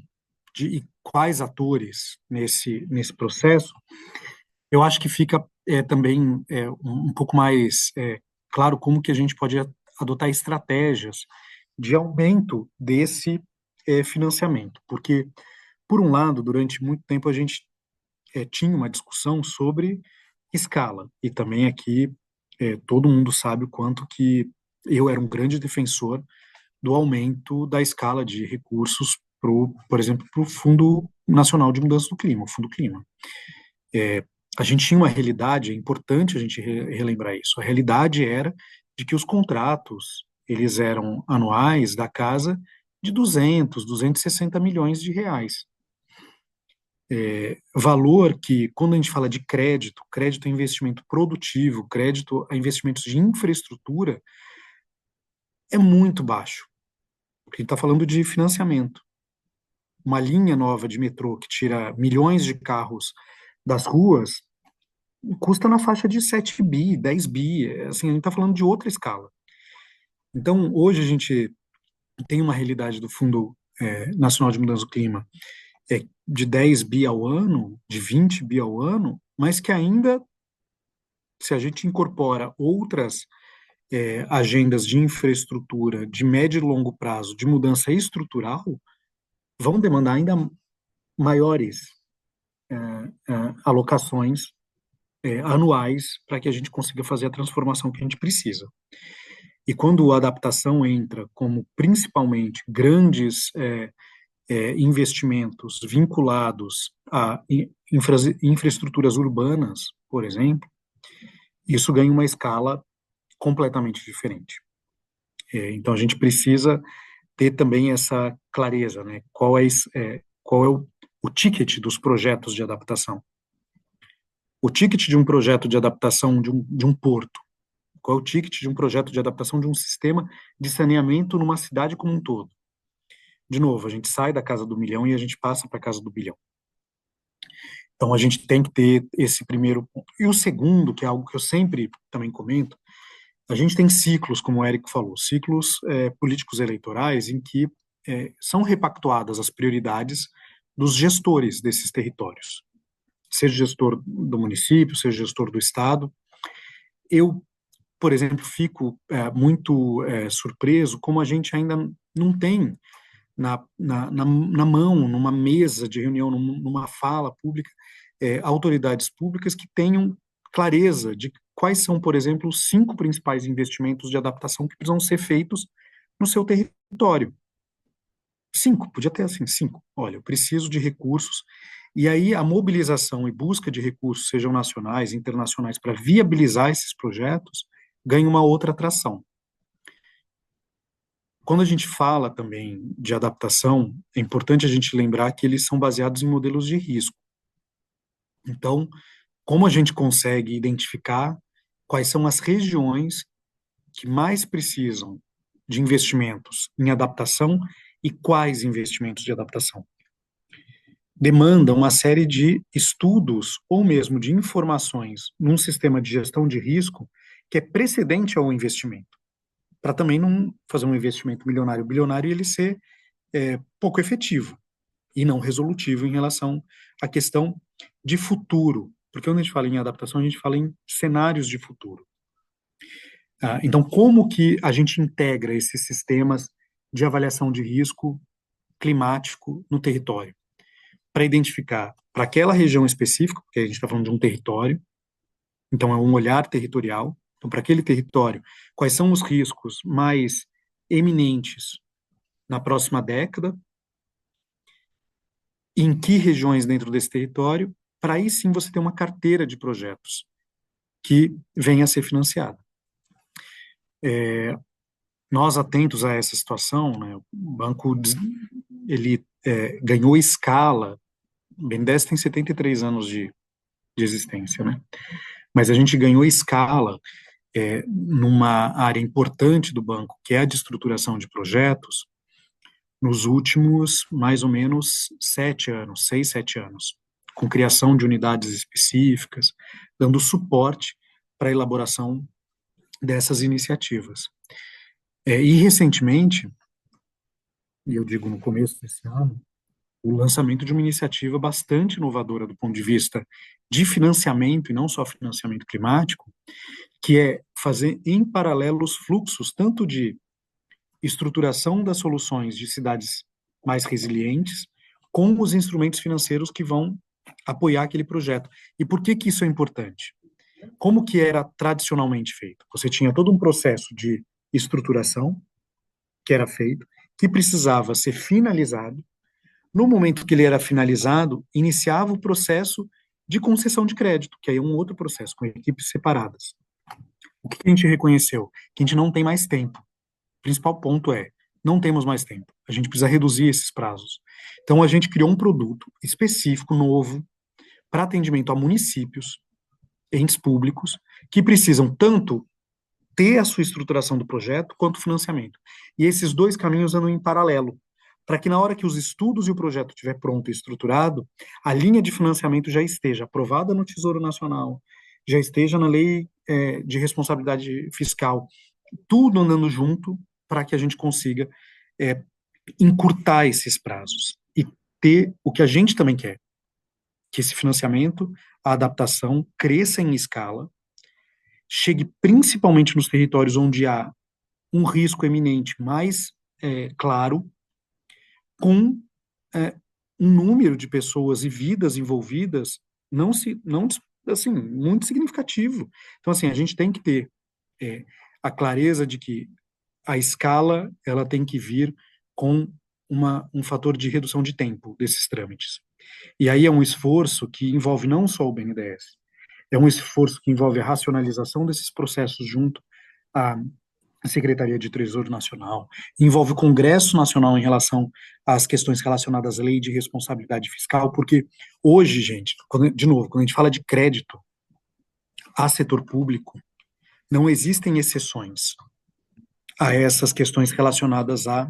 E: e quais atores nesse processo, eu acho que fica também um pouco mais claro como que a gente pode adotar estratégias de aumento desse financiamento. Porque, por um lado, durante muito tempo a gente tinha uma discussão sobre escala, e também aqui todo mundo sabe o quanto que eu era um grande defensor do aumento da escala de recursos, por exemplo, para o Fundo Nacional de Mudança do Clima, o Fundo Clima. A gente tinha uma realidade, é importante a gente relembrar isso, a realidade era de que os contratos, eles eram anuais da casa de 260 milhões de reais. Valor que, quando a gente fala de crédito a investimento produtivo, crédito a investimentos de infraestrutura, é muito baixo. Porque a gente está falando de financiamento. Uma linha nova de metrô que tira milhões de carros das ruas custa na faixa de 7 bi, 10 bi. Assim, a gente está falando de outra escala. Então, hoje a gente tem uma realidade do Fundo Nacional de Mudança do Clima de 10 bi ao ano, de 20 bi ao ano, mas que ainda, se a gente incorpora outras agendas de infraestrutura de médio e longo prazo, de mudança estrutural, vão demandar ainda maiores alocações anuais para que a gente consiga fazer a transformação que a gente precisa. E quando a adaptação entra como principalmente grandes investimentos vinculados a infraestruturas urbanas, por exemplo, isso ganha uma escala completamente diferente. Então a gente precisa ter também essa clareza, né? Qual é o ticket dos projetos de adaptação? O ticket de um projeto de adaptação de um porto? Qual é o ticket de um projeto de adaptação de um sistema de saneamento numa cidade como um todo? De novo, a gente sai da casa do milhão e a gente passa para a casa do bilhão. Então, a gente tem que ter esse primeiro ponto. E o segundo, que é algo que eu sempre também comento, a gente tem ciclos, como o Érico falou, ciclos políticos eleitorais em que são repactuadas as prioridades dos gestores desses territórios. Seja gestor do município, seja gestor do estado. Eu, por exemplo, fico muito surpreso como a gente ainda não tem na mão, numa mesa de reunião, numa fala pública, autoridades públicas que tenham clareza de quais são, por exemplo, os 5 principais investimentos de adaptação que precisam ser feitos no seu território. 5, podia ter assim, 5. Olha, eu preciso de recursos, e aí a mobilização e busca de recursos, sejam nacionais, internacionais, para viabilizar esses projetos, ganha uma outra atração. Quando a gente fala também de adaptação, é importante a gente lembrar que eles são baseados em modelos de risco. Então, como a gente consegue identificar quais são as regiões que mais precisam de investimentos em adaptação e quais investimentos de adaptação? Demanda uma série de estudos ou mesmo de informações num sistema de gestão de risco que é precedente ao investimento, para também não fazer um investimento milionário, bilionário e ele ser pouco efetivo e não resolutivo em relação à questão de futuro, porque quando a gente fala em adaptação, a gente fala em cenários de futuro. Então, como que a gente integra esses sistemas de avaliação de risco climático no território? Para identificar, para aquela região específica, porque a gente está falando de um território, então é um olhar territorial, então para aquele território, quais são os riscos mais eminentes na próxima década, em que regiões dentro desse território, para aí sim você ter uma carteira de projetos que venha a ser financiada. Nós, atentos a essa situação, né, o banco ele ganhou escala. O BNDES tem 73 anos de existência, né? Mas a gente ganhou escala numa área importante do banco, que é a de estruturação de projetos, nos últimos mais ou menos 7 anos, 6, 7 anos, com criação de unidades específicas, dando suporte para a elaboração dessas iniciativas. E recentemente, e eu digo no começo desse ano, o lançamento de uma iniciativa bastante inovadora do ponto de vista de financiamento, e não só financiamento climático, que é fazer em paralelo os fluxos tanto de estruturação das soluções de cidades mais resilientes, com os instrumentos financeiros que vão apoiar aquele projeto. E por que isso é importante? Como que era tradicionalmente feito? Você tinha todo um processo de estruturação que era feito, que precisava ser finalizado. No momento que ele era finalizado, iniciava o processo de concessão de crédito, que aí é um outro processo, com equipes separadas. O que a gente reconheceu? Que a gente não tem mais tempo. O principal ponto é, não temos mais tempo. A gente precisa reduzir esses prazos. Então, a gente criou um produto específico, novo, para atendimento a municípios, entes públicos, que precisam tanto ter a sua estruturação do projeto, quanto financiamento. E esses dois caminhos andam em paralelo, para que na hora que os estudos e o projeto estiver pronto e estruturado, a linha de financiamento já esteja aprovada no Tesouro Nacional, já esteja na Lei de Responsabilidade Fiscal, tudo andando junto para que a gente consiga encurtar esses prazos e ter o que a gente também quer, que esse financiamento, a adaptação, cresça em escala, chegue principalmente nos territórios onde há um risco eminente mais claro, com um número de pessoas e vidas envolvidas não assim, muito significativo. Então, assim, a gente tem que ter a clareza de que a escala ela tem que vir com um fator de redução de tempo desses trâmites. E aí é um esforço que envolve não só o BNDES, é um esforço que envolve a racionalização desses processos junto à Secretaria de Tesouro Nacional, envolve o Congresso Nacional em relação às questões relacionadas à lei de responsabilidade fiscal, porque hoje, gente, de novo, quando a gente fala de crédito a setor público, não existem exceções a essas questões relacionadas à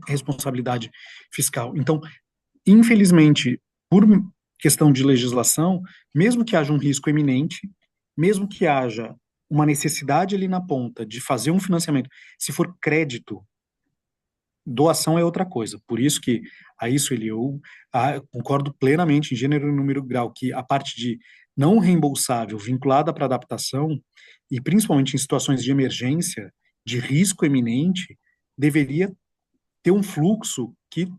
E: responsabilidade fiscal. Então, infelizmente, por questão de legislação, mesmo que haja um risco eminente, mesmo que haja uma necessidade ali na ponta de fazer um financiamento, se for crédito, doação é outra coisa. Por isso que a isso eu concordo plenamente em gênero, número e grau, que a parte de não reembolsável vinculada para adaptação, e principalmente em situações de emergência, de risco eminente, deveria ter um fluxo que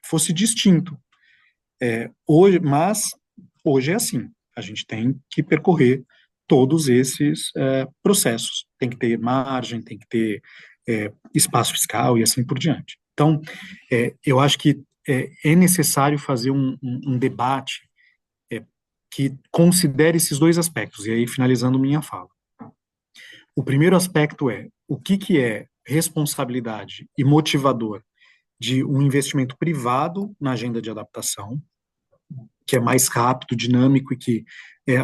E: fosse distinto. Mas hoje é assim, a gente tem que percorrer todos esses processos. Tem que ter margem, tem que ter espaço fiscal e assim por diante. Então, eu acho que é necessário fazer um debate que considere esses dois aspectos, e aí finalizando minha fala. O primeiro aspecto é o que é responsabilidade e motivador de um investimento privado na agenda de adaptação, que é mais rápido, dinâmico e que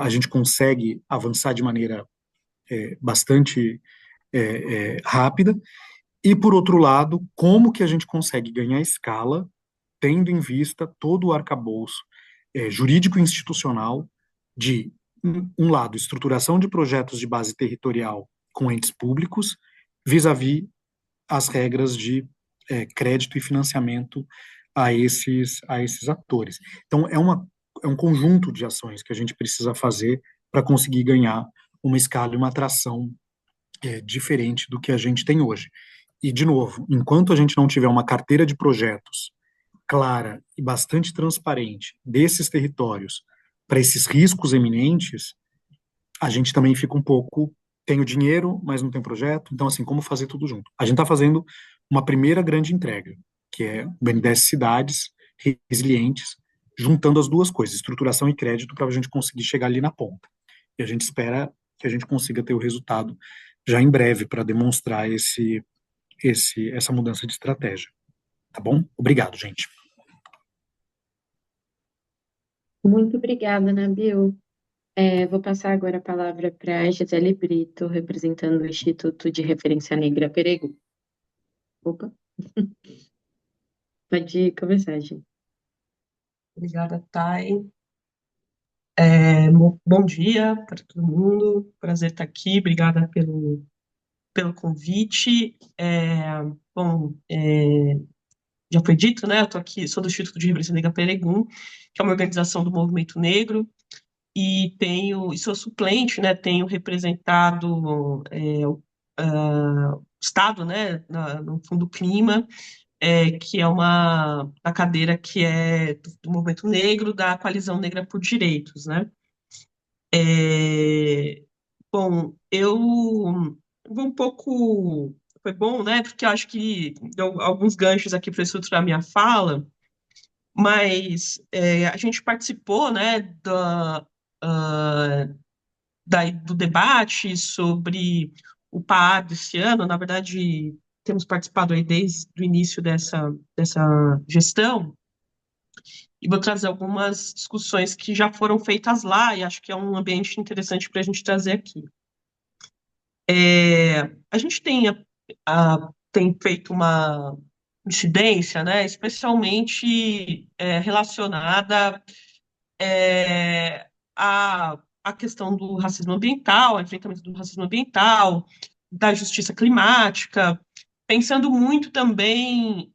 E: a gente consegue avançar de maneira bastante rápida. E, por outro lado, como que a gente consegue ganhar escala, tendo em vista todo o arcabouço jurídico e institucional de, um lado, estruturação de projetos de base territorial com entes públicos, vis-à-vis as regras de crédito e financiamento a esses atores. Então, é um conjunto de ações que a gente precisa fazer para conseguir ganhar uma escala e uma atração diferente do que a gente tem hoje. E, de novo, enquanto a gente não tiver uma carteira de projetos clara e bastante transparente desses territórios para esses riscos eminentes, a gente também fica um pouco, tem o dinheiro, mas não tem projeto, então, assim, como fazer tudo junto? A gente está fazendo uma primeira grande entrega, que é o BNDES Cidades Resilientes, juntando as duas coisas, estruturação e crédito, para a gente conseguir chegar ali na ponta. E a gente espera que a gente consiga ter o resultado já em breve para demonstrar essa mudança de estratégia. Tá bom? Obrigado, gente.
A: Muito obrigada, Nabil. Vou passar agora a palavra para a Gisele Brito, representando o Instituto de Referência Negra Peregu. Opa, pode começar, gente.
F: Obrigada, Thay. Bom dia para todo mundo. Prazer estar aqui. Obrigada pelo convite. Já foi dito, né? Eu estou aqui, sou do Instituto de Referência Negra Peregum, que é uma organização do movimento negro, e sou suplente, né? Tenho representado o Estado, né? No Fundo Clima, que é a cadeira que é do movimento negro, da Coalizão Negra por Direitos, né? Bom, eu vou um pouco... Foi bom, né? Porque eu acho que deu alguns ganchos aqui para estruturar minha fala, mas a gente participou, né, do debate sobre o PAA desse ano. Na verdade, temos participado aí desde o início dessa gestão, e vou trazer algumas discussões que já foram feitas lá, e acho que é um ambiente interessante para a gente trazer aqui. A gente tem feito uma incidência, né, especialmente relacionada à questão do racismo ambiental, ao enfrentamento do racismo ambiental, da justiça climática, pensando muito também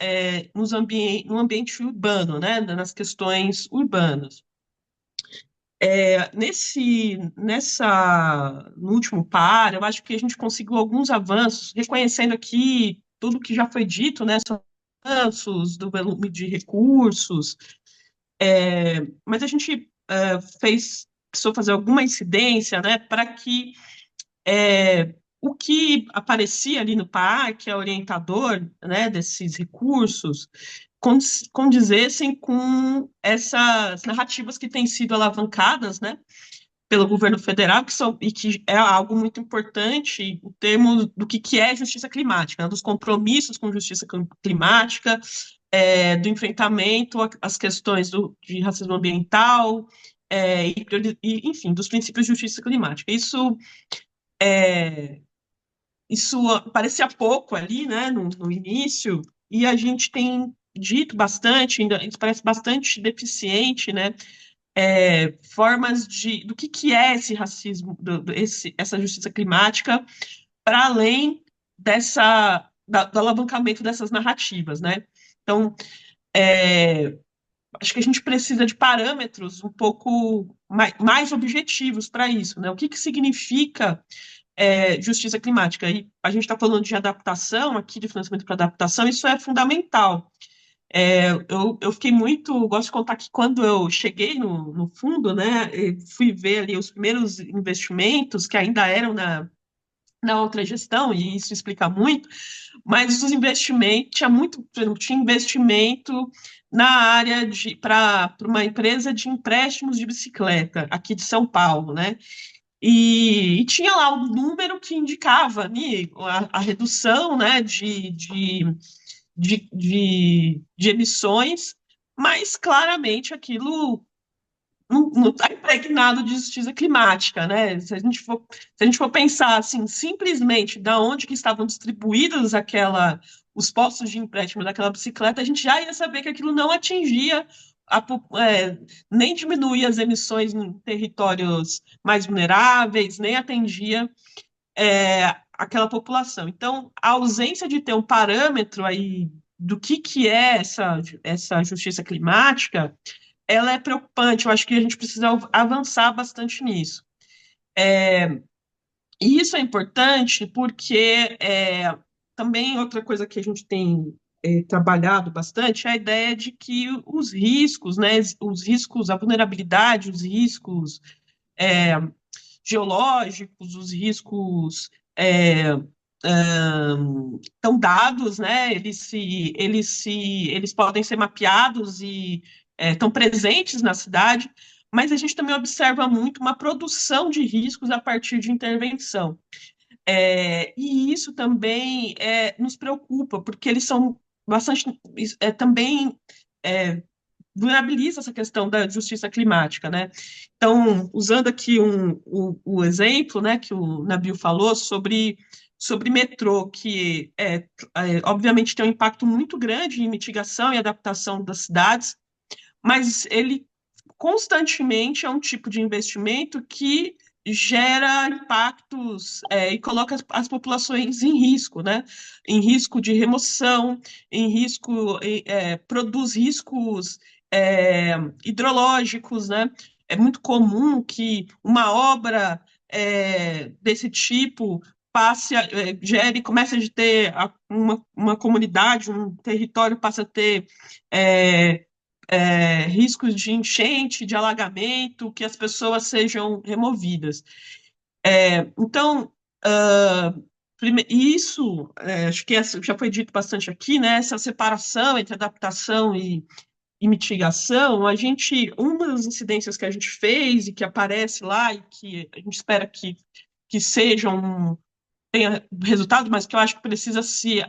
F: no ambiente urbano, né, nas questões urbanas. No último par, eu acho que a gente conseguiu alguns avanços, reconhecendo aqui tudo que já foi dito, né, sobre avanços do volume de recursos, mas a gente precisou fazer alguma incidência, né, para que o que aparecia ali no PAR, que é orientador, né, desses recursos, condizessem com essas narrativas que têm sido alavancadas, né, pelo governo federal, que é algo muito importante em termos do que é justiça climática, né, dos compromissos com justiça climática, do enfrentamento às questões de racismo ambiental, enfim, dos princípios de justiça climática. Isso parecia pouco ali, né, no início, e a gente tem dito bastante, ainda isso parece bastante deficiente, né, formas do que é esse racismo, essa justiça climática, para além do alavancamento dessas narrativas, né? Então, acho que a gente precisa de parâmetros um pouco mais objetivos para isso, né? O que significa justiça climática? E a gente está falando de adaptação aqui, de financiamento para adaptação, isso é fundamental. Eu fiquei gosto de contar que quando eu cheguei no fundo, né, fui ver ali os primeiros investimentos que ainda eram na outra gestão, e isso explica muito, mas os investimentos, por exemplo, tinha investimento na área para uma empresa de empréstimos de bicicleta aqui de São Paulo, né? E tinha lá um número que indicava ali a redução, né, de emissões, mas claramente aquilo não está impregnado de justiça climática, né? Se a gente for pensar assim, simplesmente da onde que estavam distribuídos os postos de empréstimo daquela bicicleta, a gente já ia saber que aquilo não atingia nem diminuía as emissões em territórios mais vulneráveis, nem atendia aquela população. Então, a ausência de ter um parâmetro aí do que é essa justiça climática, ela é preocupante. Eu acho que a gente precisa avançar bastante nisso. E isso é importante porque também outra coisa que a gente tem trabalhado bastante é a ideia de que os riscos, né, a vulnerabilidade, os riscos geológicos, os riscos estão dados, né? Eles podem ser mapeados e estão presentes na cidade, mas a gente também observa muito uma produção de riscos a partir de intervenção. E isso também nos preocupa, porque eles são bastante também vulnerabiliza essa questão da justiça climática, né? Então, usando aqui o exemplo, né, que o Nabil falou sobre metrô, que obviamente tem um impacto muito grande em mitigação e adaptação das cidades, mas ele constantemente é um tipo de investimento que gera impactos e coloca as populações em risco, né? Em risco de remoção, produz riscos hidrológicos, né? É muito comum que uma obra desse tipo comece a ter uma comunidade, um território passa a ter riscos de enchente, de alagamento, que as pessoas sejam removidas. Então, isso, acho que já foi dito bastante aqui, né? Essa separação entre adaptação e mitigação, uma das incidências que a gente fez e que aparece lá e que a gente espera que tenha resultado, mas que eu acho que precisa se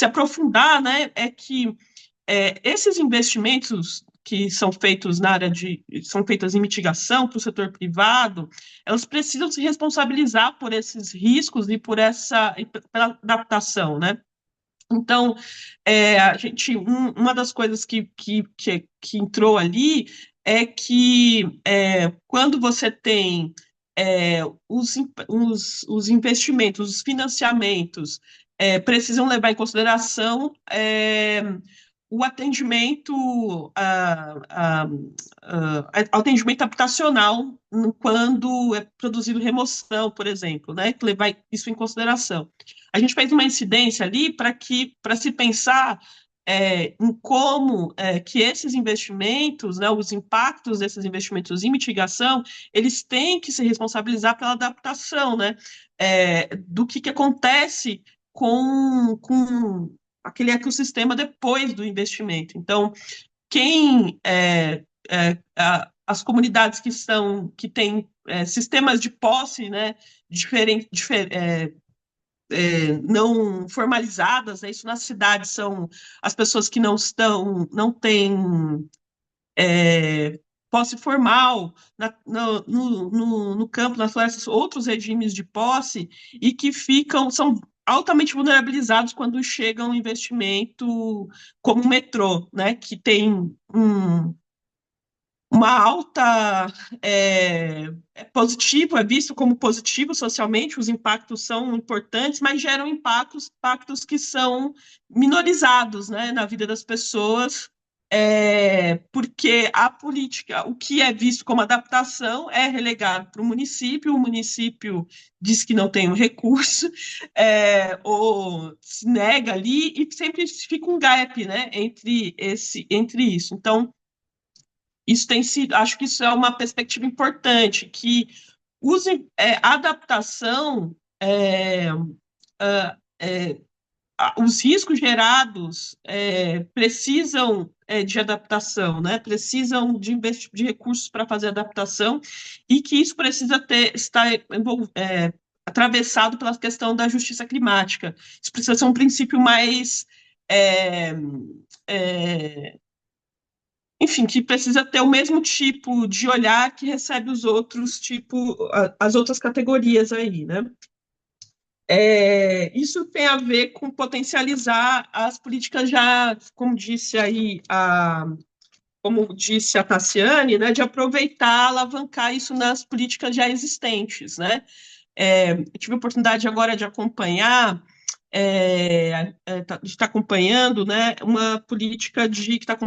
F: aprofundar, né? É que esses investimentos que são feitos são feitas em mitigação para o setor privado, elas precisam se responsabilizar por esses riscos e pela adaptação, né? Então, uma das coisas que entrou ali é que quando você tem os investimentos, os financiamentos precisam levar em consideração o atendimento, atendimento habitacional quando é produzido remoção, por exemplo, né? Levar isso em consideração. A gente fez uma incidência ali para se pensar em como que esses investimentos, né, os impactos desses investimentos em mitigação, eles têm que se responsabilizar pela adaptação, né, do que acontece com aquele ecossistema depois do investimento. Então, as comunidades que têm sistemas de posse, né, não formalizadas, né, isso nas cidades são as pessoas que não têm posse formal, no campo, nas florestas, outros regimes de posse, e que são altamente vulnerabilizados quando chega um investimento como o metrô, né, que tem uma alta positivo, é visto como positivo socialmente, os impactos são importantes, mas geram impactos que são minorizados, né, na vida das pessoas, porque a política, o que é visto como adaptação é relegado para o município diz que não tem o recurso, ou se nega ali, e sempre fica um gap, né, entre isso. Então, isso tem sido, acho que isso é uma perspectiva importante, que a adaptação, os riscos gerados precisam de adaptação, né? Precisam de recursos para fazer adaptação, e que isso precisa estar atravessado pela questão da justiça climática. Isso precisa ser um princípio mais enfim, que precisa ter o mesmo tipo de olhar que recebe os outros, as outras categorias aí, né? Isso tem a ver com potencializar as políticas já, como disse a Tassiane, né, de aproveitar, alavancar isso nas políticas já existentes, né? Eu tive a oportunidade agora de acompanhar, está acompanhando, né, uma política que está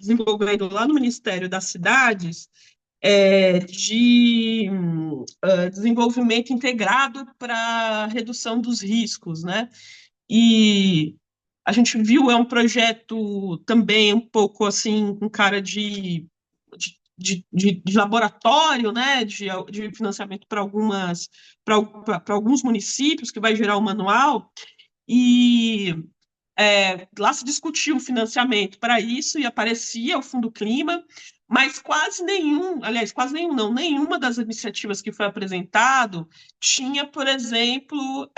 F: desenvolvendo lá no Ministério das Cidades, de desenvolvimento integrado para redução dos riscos, né? E a gente viu, é um projeto também um pouco assim, com cara de laboratório, né, de financiamento para alguns municípios, que vai gerar um manual, e lá se discutiu o financiamento para isso, e aparecia o Fundo Clima, mas quase nenhum não, nenhuma das iniciativas que foi apresentado tinha, por exemplo,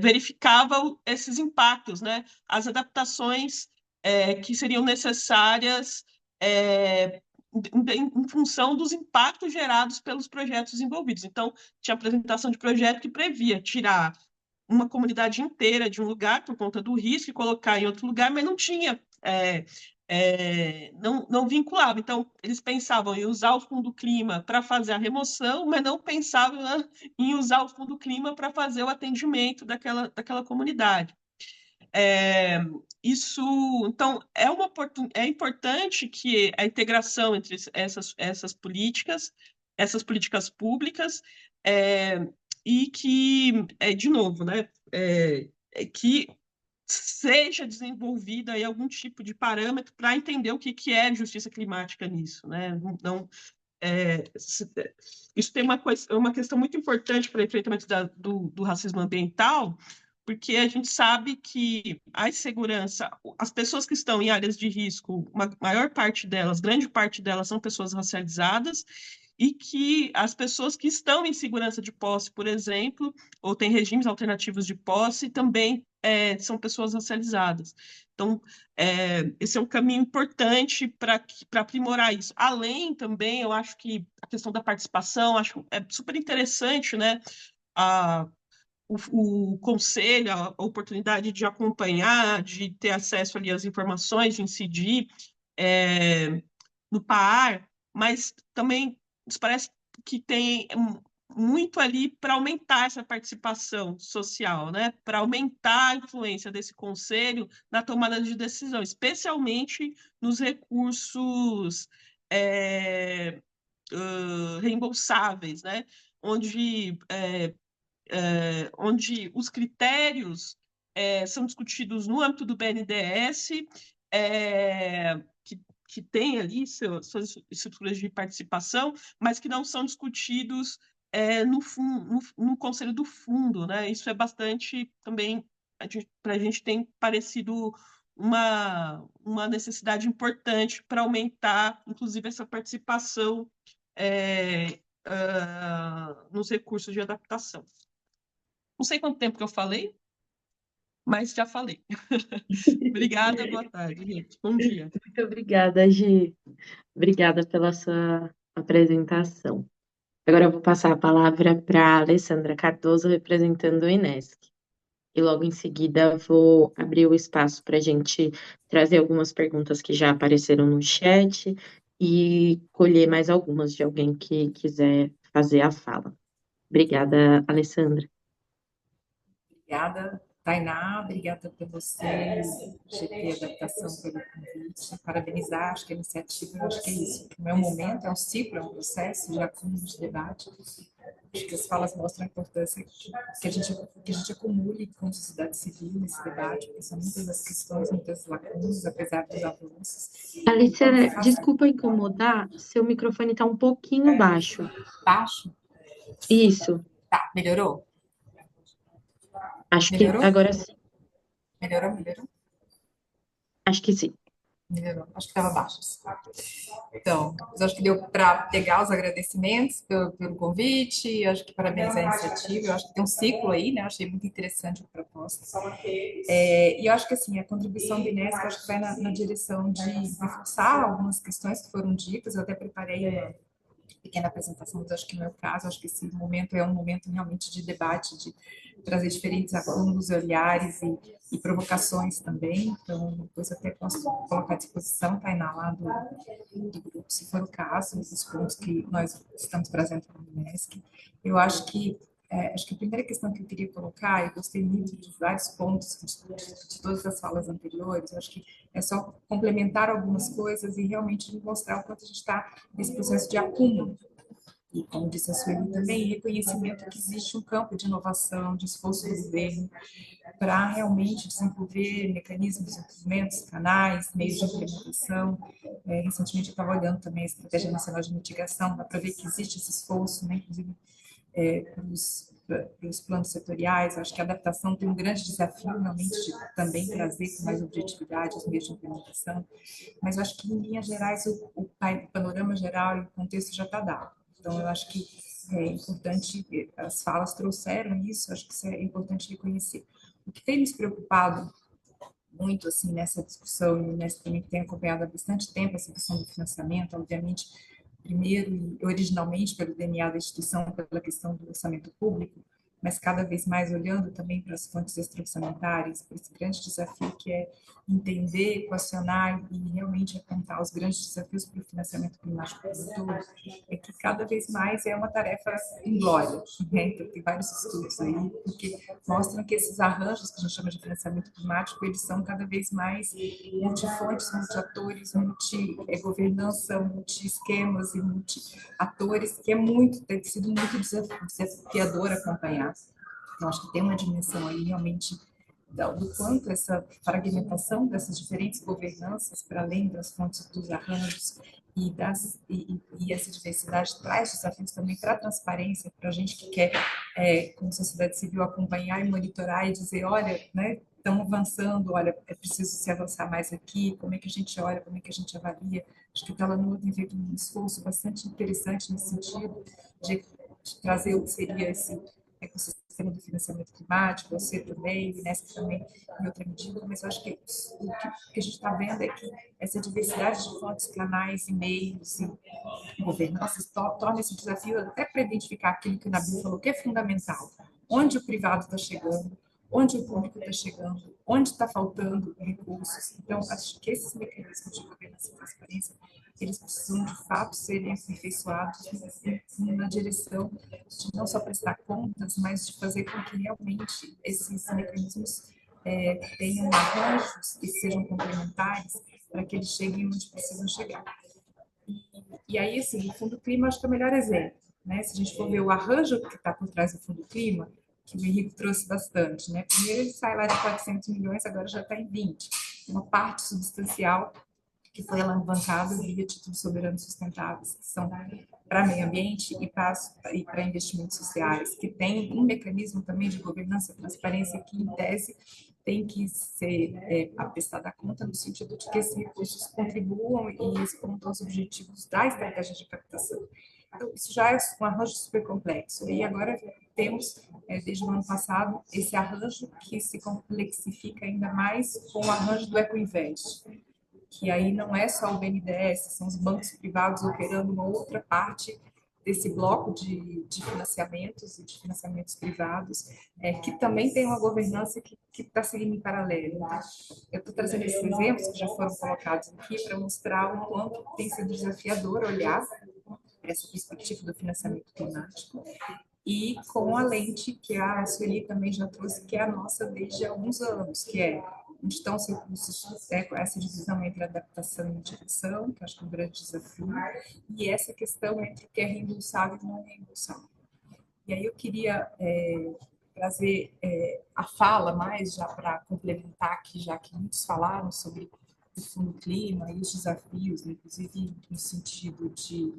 F: verificava esses impactos, né, as adaptações que seriam necessárias em função dos impactos gerados pelos projetos envolvidos. Então, tinha apresentação de projeto que previa tirar uma comunidade inteira de um lugar por conta do risco e colocar em outro lugar, mas não tinha, não vinculava. Então, eles pensavam em usar o Fundo Clima para fazer a remoção, mas não pensavam, né, em usar o Fundo Clima para fazer o atendimento daquela comunidade. Então, é importante que a integração entre essas políticas públicas, e que, de novo, né, que seja desenvolvida aí algum tipo de parâmetro para entender o que é justiça climática nisso, né? Não, isso tem uma questão muito importante para o enfrentamento do racismo ambiental, porque a gente sabe que a insegurança, as pessoas que estão em áreas de risco, maior parte delas, grande parte delas, são pessoas racializadas, e que as pessoas que estão em segurança de posse, por exemplo, ou têm regimes alternativos de posse, também são pessoas racializadas. Então, esse é um caminho importante para aprimorar isso. Além também, eu acho que a questão da participação, acho super interessante, né? O conselho, a oportunidade de acompanhar, de ter acesso ali às informações, de incidir no PAR, mas também nos parece que tem muito ali para aumentar essa participação social, né? Para aumentar a influência desse conselho na tomada de decisão, especialmente nos recursos reembolsáveis, né? Onde os critérios são discutidos no âmbito do BNDES, que tem ali suas estruturas de participação, mas que não são discutidos no Conselho do Fundo, né? Isso é bastante também, para a gente tem parecido uma necessidade importante para aumentar, inclusive, essa participação nos recursos de adaptação. Não sei quanto tempo que eu falei, mas já falei. Obrigada, boa tarde, gente. Bom dia.
A: Muito obrigada, Gi. Obrigada pela sua apresentação. Agora eu vou passar a palavra para a Alessandra Cardoso, representando o Inesc. E logo em seguida vou abrir o espaço para a gente trazer algumas perguntas que já apareceram no chat e colher mais algumas de alguém que quiser fazer a fala. Obrigada, Alessandra.
G: Obrigada, Tainá, obrigada para você, GT Adaptação, pelo convite. Parabenizar, acho que a iniciativa, acho que é isso. O meu momento é um ciclo, é um processo de acúmulo de debate. Acho que as falas mostram a importância que a gente acumule com a sociedade civil nesse debate, porque são muitas as questões, muitas lacunas, apesar dos avanços.
A: Alessandra, desculpa incomodar, seu microfone está um pouquinho baixo.
G: Baixo?
A: Isso.
G: Tá, melhorou?
A: Acho
G: Melhorou?
A: que agora sim.
G: Melhorou?
A: Acho que sim.
G: Melhorou. Acho que estava baixo. Então, acho que deu para pegar os agradecimentos pelo convite, acho que parabenizar a iniciativa, eu acho que tem um ciclo aí, né? Eu achei muito interessante a proposta. E eu acho que, assim, a contribuição do Inesc, acho que vai na direção de reforçar algumas questões que foram ditas, eu até preparei uma pequena apresentação, mas acho que no meu caso, acho que esse momento é um momento realmente de debate, de trazer diferentes acúmulos, olhares e provocações também. Então, depois eu até posso colocar à disposição, Tainá, lá do grupo, se for o caso, os pontos que nós estamos trazendo para o Inesc. Eu acho que a primeira questão que eu queria colocar, eu gostei muito de vários pontos de todas as falas anteriores, eu acho que é só complementar algumas coisas e realmente mostrar o quanto a gente está nesse processo de acúmulo. E, como disse a Sueli também, reconhecimento que existe um campo de inovação, de esforço do governo para realmente desenvolver mecanismos, instrumentos, canais, meios de implementação. Recentemente eu estava olhando também a Estratégia Nacional de Mitigação, dá para ver que existe esse esforço, né, inclusive para os planos setoriais. Acho que a adaptação tem um grande desafio, realmente, de também trazer com mais objetividade os meios de implementação, mas eu acho que, em linhas gerais, o panorama geral e o contexto já está dado. Então, eu acho que é importante, as falas trouxeram isso, acho que isso é importante reconhecer. O que tem nos preocupado muito, assim, nessa discussão, e nessa também que tem acompanhado há bastante tempo, essa questão do financiamento, obviamente, primeiro e originalmente pelo DNA da instituição, pela questão do orçamento público, mas cada vez mais olhando também para as fontes extra-orçamentárias, para esse grande desafio que é entender, equacionar e realmente apontar os grandes desafios para o financiamento climático como todo, é que cada vez mais é uma tarefa inglória, né? Então, tem vários estudos aí, porque mostram que esses arranjos que a gente chama de financiamento climático, eles são cada vez mais multifontes, multiatores, multi-governança, multi-esquemas e multi-atores, que tem sido muito desafiador acompanhar. Então, acho que tem uma dimensão aí realmente do quanto essa fragmentação dessas diferentes governanças, para além das fontes dos arranjos e essa diversidade, traz desafios também para a transparência, para a gente que quer, como sociedade civil, acompanhar e monitorar e dizer, olha, né, estamos avançando, olha, é preciso se avançar mais aqui, como é que a gente olha, como é que a gente avalia. Acho que o Talanoa tem feito um esforço bastante interessante nesse sentido, de trazer o que seria esse ecossistema do financiamento climático, você também, o Inesc também, em outra medida, mas eu acho que o que a gente está vendo é que essa diversidade de fontes, canais, e-mails e governanças torna esse desafio até para identificar aquilo que o Nabil falou, que é fundamental. Onde o privado está chegando, onde o público está chegando, onde está faltando recursos. Então, acho que esses mecanismos de governança e transparência, eles precisam, de fato, serem aperfeiçoados na direção de não só prestar contas, mas de fazer com que realmente esses mecanismos tenham arranjos que sejam complementares para que eles cheguem onde precisam chegar. E aí, assim, o Fundo Clima acho que é o melhor exemplo, né? Se a gente for ver o arranjo que está por trás do Fundo Clima, que o Henrique trouxe bastante, né? Primeiro ele sai lá de 400 milhões, agora já está em 20. Uma parte substancial que foi alavancada via títulos soberanos sustentáveis, que são para meio ambiente e para investimentos sociais, que tem um mecanismo também de governança e transparência que, em tese, tem que ser prestada conta no sentido de que esses recursos contribuam e respondam aos objetivos da estratégia de captação. Então, isso já é um arranjo super complexo. E agora temos, desde o ano passado, esse arranjo que se complexifica ainda mais com o arranjo do Ecoinvest, que aí não é só o BNDES, são os bancos privados operando uma outra parte desse bloco de financiamentos e de financiamentos privados, que também tem uma governança que está seguindo em paralelo. Eu estou trazendo esses exemplos que já foram colocados aqui para mostrar o quanto tem sido desafiador olhar essa perspectiva do financiamento climático e com a lente que a Sueli também já trouxe, que é a nossa desde há alguns anos, que é onde estão os recursos, essa divisão entre adaptação e mitigação, que acho que é um grande desafio, e essa questão entre o que é reembolsável e não reembolsável. E aí eu queria trazer a fala mais, já para complementar aqui, já que muitos falaram sobre o Fundo Clima e os desafios, inclusive no sentido de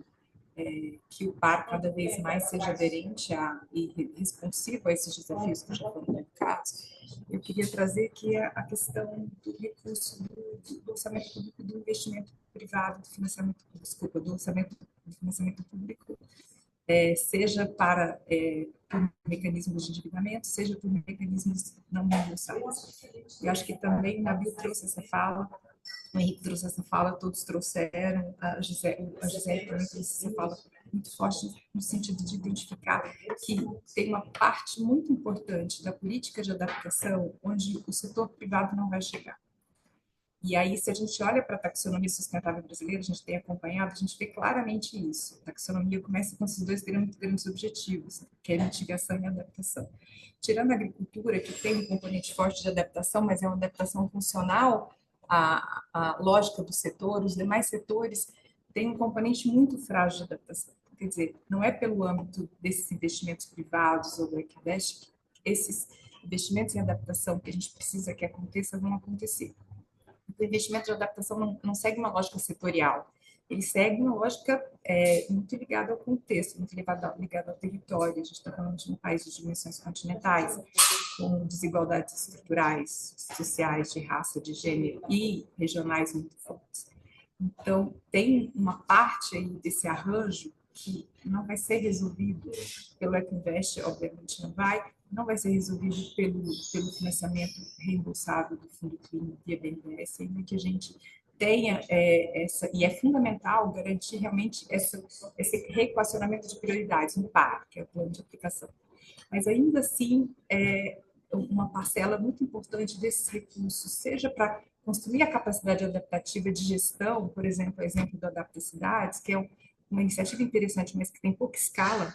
G: que o par cada vez mais seja aderente e responsivo a esses desafios que já foram colocados. Eu queria trazer aqui a questão do recurso do orçamento público, do investimento privado, do financiamento, desculpa, do orçamento do financiamento público, seja para por mecanismos de endividamento, seja por mecanismos não reembolsáveis. E acho que também o Nabil trouxe essa fala, o Henrique trouxe essa fala, todos trouxeram, a Gisele também trouxe essa fala muito forte no sentido de identificar que tem uma parte muito importante da política de adaptação onde o setor privado não vai chegar. E aí, se a gente olha para a taxonomia sustentável brasileira, a gente tem acompanhado, a gente vê claramente isso. A taxonomia começa com esses dois grandes objetivos, que é mitigação e adaptação. Tirando a agricultura, que tem um componente forte de adaptação, mas é uma adaptação funcional à lógica do setor, os demais setores têm um componente muito frágil de adaptação. Quer dizer, não é pelo âmbito desses investimentos privados ou do Equivest que esses investimentos em adaptação que a gente precisa que aconteça vão acontecer. O investimento de adaptação não segue uma lógica setorial, ele segue uma lógica muito ligada ao contexto, muito ligada ao território. A gente está falando de um país de dimensões continentais, com desigualdades estruturais, sociais, de raça, de gênero e regionais muito fortes. Então, tem uma parte aí desse arranjo que não vai ser resolvido pelo Equinvest, obviamente não vai ser resolvido pelo financiamento reembolsável do Fundo Clima via BNDES, ainda que a gente tenha e é fundamental garantir realmente esse reequacionamento de prioridades no PAR, que é o plano de aplicação. Mas ainda assim, uma parcela muito importante desses recursos, seja para construir a capacidade adaptativa de gestão, por exemplo, o exemplo do Adapta Cidades, que é uma iniciativa interessante, mas que tem pouca escala,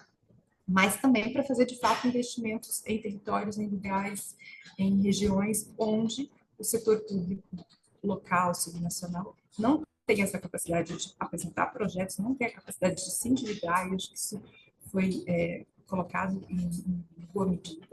G: mas também para fazer, de fato, investimentos em territórios, em lugares, em regiões onde o setor público local, subnacional, não tem essa capacidade de apresentar projetos, não tem a capacidade de se endividar, e acho que isso foi colocado em boa medida.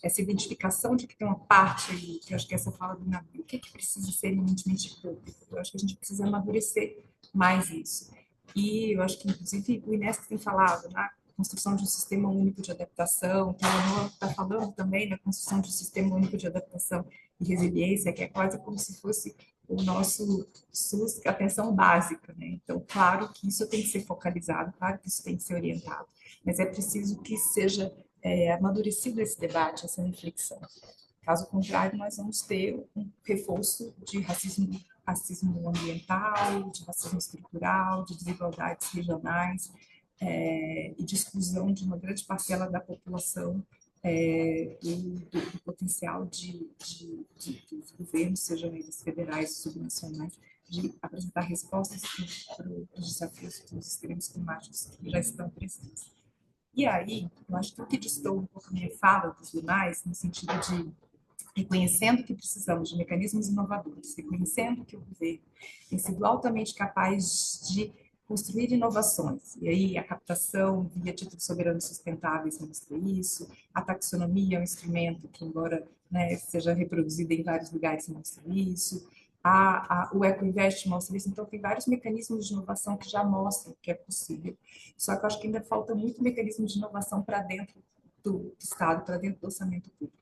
G: Essa identificação de que tem uma parte aí, que eu acho que essa fala do Nabil, o que precisa ser eminentemente público? Eu acho que a gente precisa amadurecer mais isso. E eu acho que, inclusive, o Inesc tem falado na construção de um sistema único de adaptação, que a Leonor está falando também na construção de um sistema único de adaptação e resiliência, que é quase como se fosse o nosso SUS, atenção básica, né? Então, claro que isso tem que ser focalizado, claro que isso tem que ser orientado, mas é preciso que seja amadurecido esse debate, essa reflexão. Caso contrário, nós vamos ter um reforço de racismo ambiental, de racismo estrutural, de desigualdades regionais e de exclusão de uma grande parcela da população do potencial dos governos, sejam eles federais ou subnacionais, de apresentar respostas para os desafios dos extremos climáticos que já estão presentes. E aí, eu acho que o que distou um pouco a minha fala dos demais, no sentido de reconhecendo que precisamos de mecanismos inovadores, reconhecendo que o governo tem sido altamente capaz de construir inovações. E aí a captação via títulos soberanos sustentáveis mostra isso, a taxonomia é um instrumento que, embora, né, seja reproduzido em vários lugares, mostra isso, o EcoInvest mostra isso. Então, tem vários mecanismos de inovação que já mostram que é possível. Só que eu acho que ainda falta muito mecanismo de inovação para dentro do Estado, para dentro do orçamento público.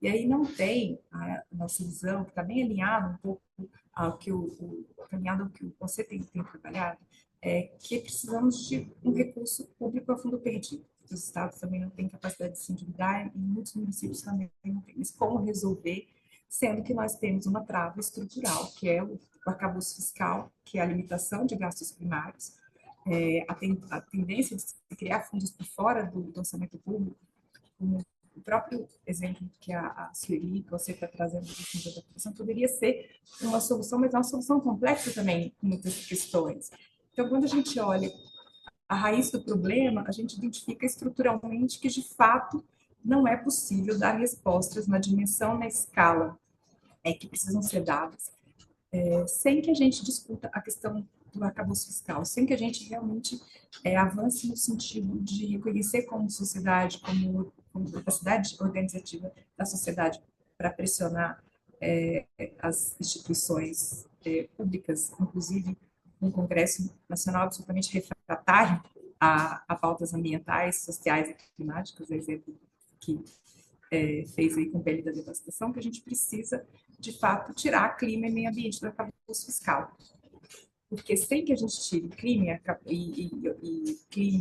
G: E aí não tem a nossa visão, que está bem alinhado um pouco ao que alinhado ao que você tem trabalhado, que precisamos de um recurso público a fundo perdido. Os estados também não têm capacidade de se endividar e muitos municípios também não têm. Mas como resolver, sendo que nós temos uma trava estrutural, que é o arcabouço fiscal, que é a limitação de gastos primários, a tendência de se criar fundos por fora do orçamento público, como o próprio exemplo que a Sueli, que você está trazendo do fundo de adaptação, poderia ser uma solução, mas é uma solução complexa também em muitas questões. Então, quando a gente olha a raiz do problema, a gente identifica estruturalmente que, de fato, não é possível dar respostas na dimensão, na escala que precisam ser dadas, sem que a gente discuta a questão do arcabouço fiscal, sem que a gente realmente avance no sentido de reconhecer como sociedade, como capacidade organizativa da sociedade para pressionar as instituições públicas, inclusive um Congresso Nacional absolutamente refratário a pautas ambientais, sociais e climáticas, exemplo que fez aí com o PL da devastação, que a gente precisa, de fato, tirar clima e meio ambiente do arcabouço fiscal. Porque sem que a gente tire clima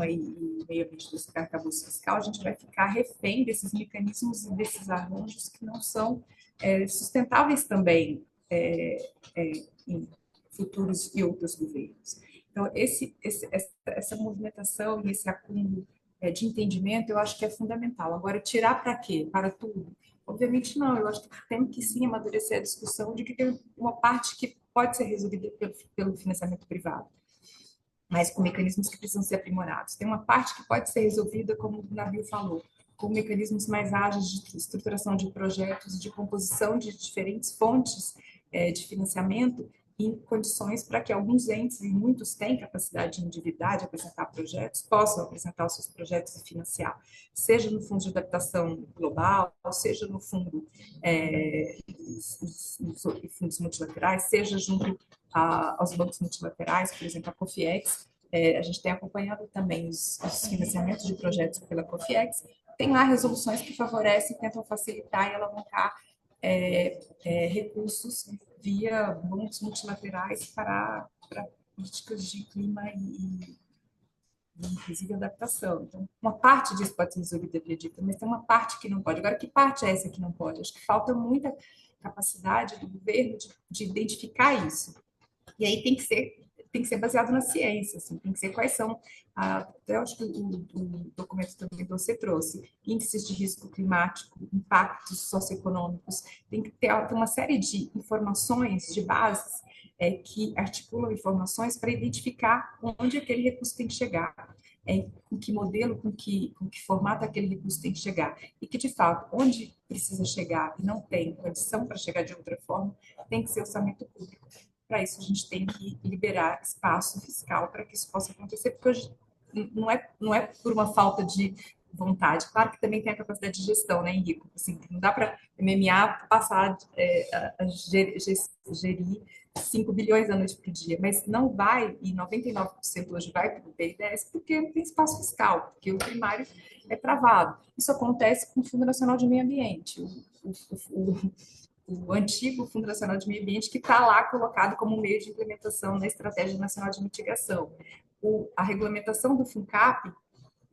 G: e meio ambiente do arcabouço fiscal, a gente vai ficar refém desses mecanismos e desses arranjos que não são sustentáveis também em futuros e outros governos. Então, essa movimentação e esse acúmulo de entendimento, eu acho que é fundamental. Agora, tirar para quê? Para tudo? Obviamente não, eu acho que tem que sim amadurecer a discussão de que tem uma parte que pode ser resolvida pelo financiamento privado, mas com mecanismos que precisam ser aprimorados. Tem uma parte que pode ser resolvida, como o Nabil falou, com mecanismos mais ágeis de estruturação de projetos, de composição de diferentes fontes de financiamento, em condições para que alguns entes, e muitos têm capacidade de endividar, de apresentar projetos, possam apresentar os seus projetos e financiar, seja no Fundo de Adaptação Global, seja no fundo, nos fundos multilaterais, seja junto aos bancos multilaterais, por exemplo, a COFIEX. A gente tem acompanhado também os financiamentos de projetos pela COFIEX. Tem lá resoluções que favorecem, tentam facilitar e alavancar recursos via bancos multilaterais para políticas de clima e inclusive adaptação. Então, uma parte disso pode ser resolvida via dívida, mas tem uma parte que não pode. Agora, que parte é essa que não pode? Acho que falta muita capacidade do governo de identificar isso. E aí tem que ser baseado na ciência, assim, tem que ser quais são, até acho que o documento também que você trouxe, índices de risco climático, impactos socioeconômicos, tem que ter uma série de informações, de bases, que articulam informações para identificar onde aquele recurso tem que chegar, com que modelo, com que formato aquele recurso tem que chegar, e que, de fato, onde precisa chegar e não tem condição para chegar de outra forma, tem que ser orçamento público. Para isso, a gente tem que liberar espaço fiscal para que isso possa acontecer, porque hoje não é por uma falta de vontade. Claro que também tem a capacidade de gestão, né, Henrico? Assim, não dá para MMA passar a gerir 5 bilhões à noite por dia, mas não vai, e 99% hoje vai para o BNDES, porque não tem espaço fiscal, porque o primário é travado. Isso acontece com o Fundo Nacional de Meio Ambiente. O antigo Fundo Nacional de Meio Ambiente, que está lá colocado como meio de implementação na Estratégia Nacional de Mitigação. A regulamentação do FUNCAP,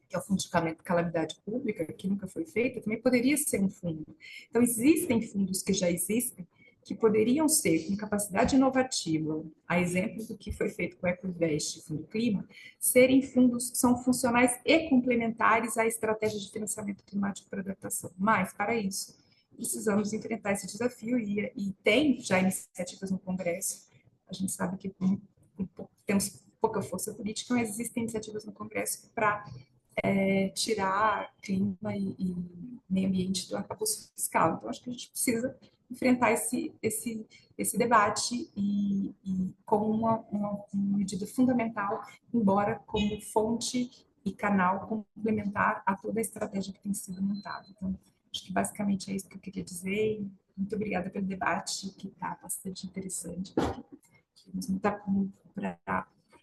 G: que é o Fundo de Calamidade Pública, que nunca foi feita, também poderia ser um fundo. Então, existem fundos que já existem, que poderiam ser, com capacidade inovativa, a exemplo do que foi feito com o Ecoinvest e o Fundo Clima, serem fundos que são funcionais e complementares à estratégia de financiamento climático para adaptação. Mas, para isso, precisamos enfrentar esse desafio e tem já iniciativas no Congresso. A gente sabe que temos pouca força política, mas existem iniciativas no Congresso para tirar clima e meio ambiente do arcabouço fiscal. Então, acho que a gente precisa enfrentar esse debate com uma medida fundamental, embora como fonte e canal complementar a toda a estratégia que tem sido montada. Então, acho que basicamente é isso que eu queria dizer. Muito obrigada pelo debate, que está bastante interessante. Temos muita coisa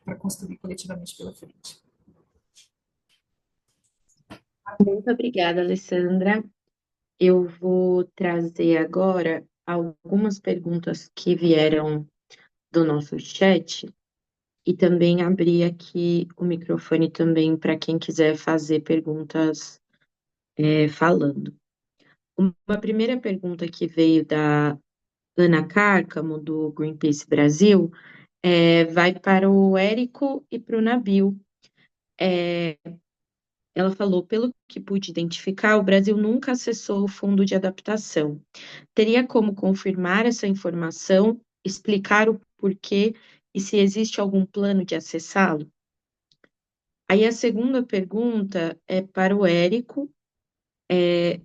G: para construir coletivamente pela frente.
A: Muito obrigada, Alessandra. Eu vou trazer agora algumas perguntas que vieram do nosso chat e também abrir aqui o microfone também para quem quiser fazer perguntas falando. Uma primeira pergunta que veio da Ana Cárcamo, do Greenpeace Brasil, vai para o Érico e para o Nabil. Ela falou, pelo que pude identificar, o Brasil nunca acessou o Fundo de Adaptação. Teria como confirmar essa informação, explicar o porquê e se existe algum plano de acessá-lo? Aí a segunda pergunta é para o Érico,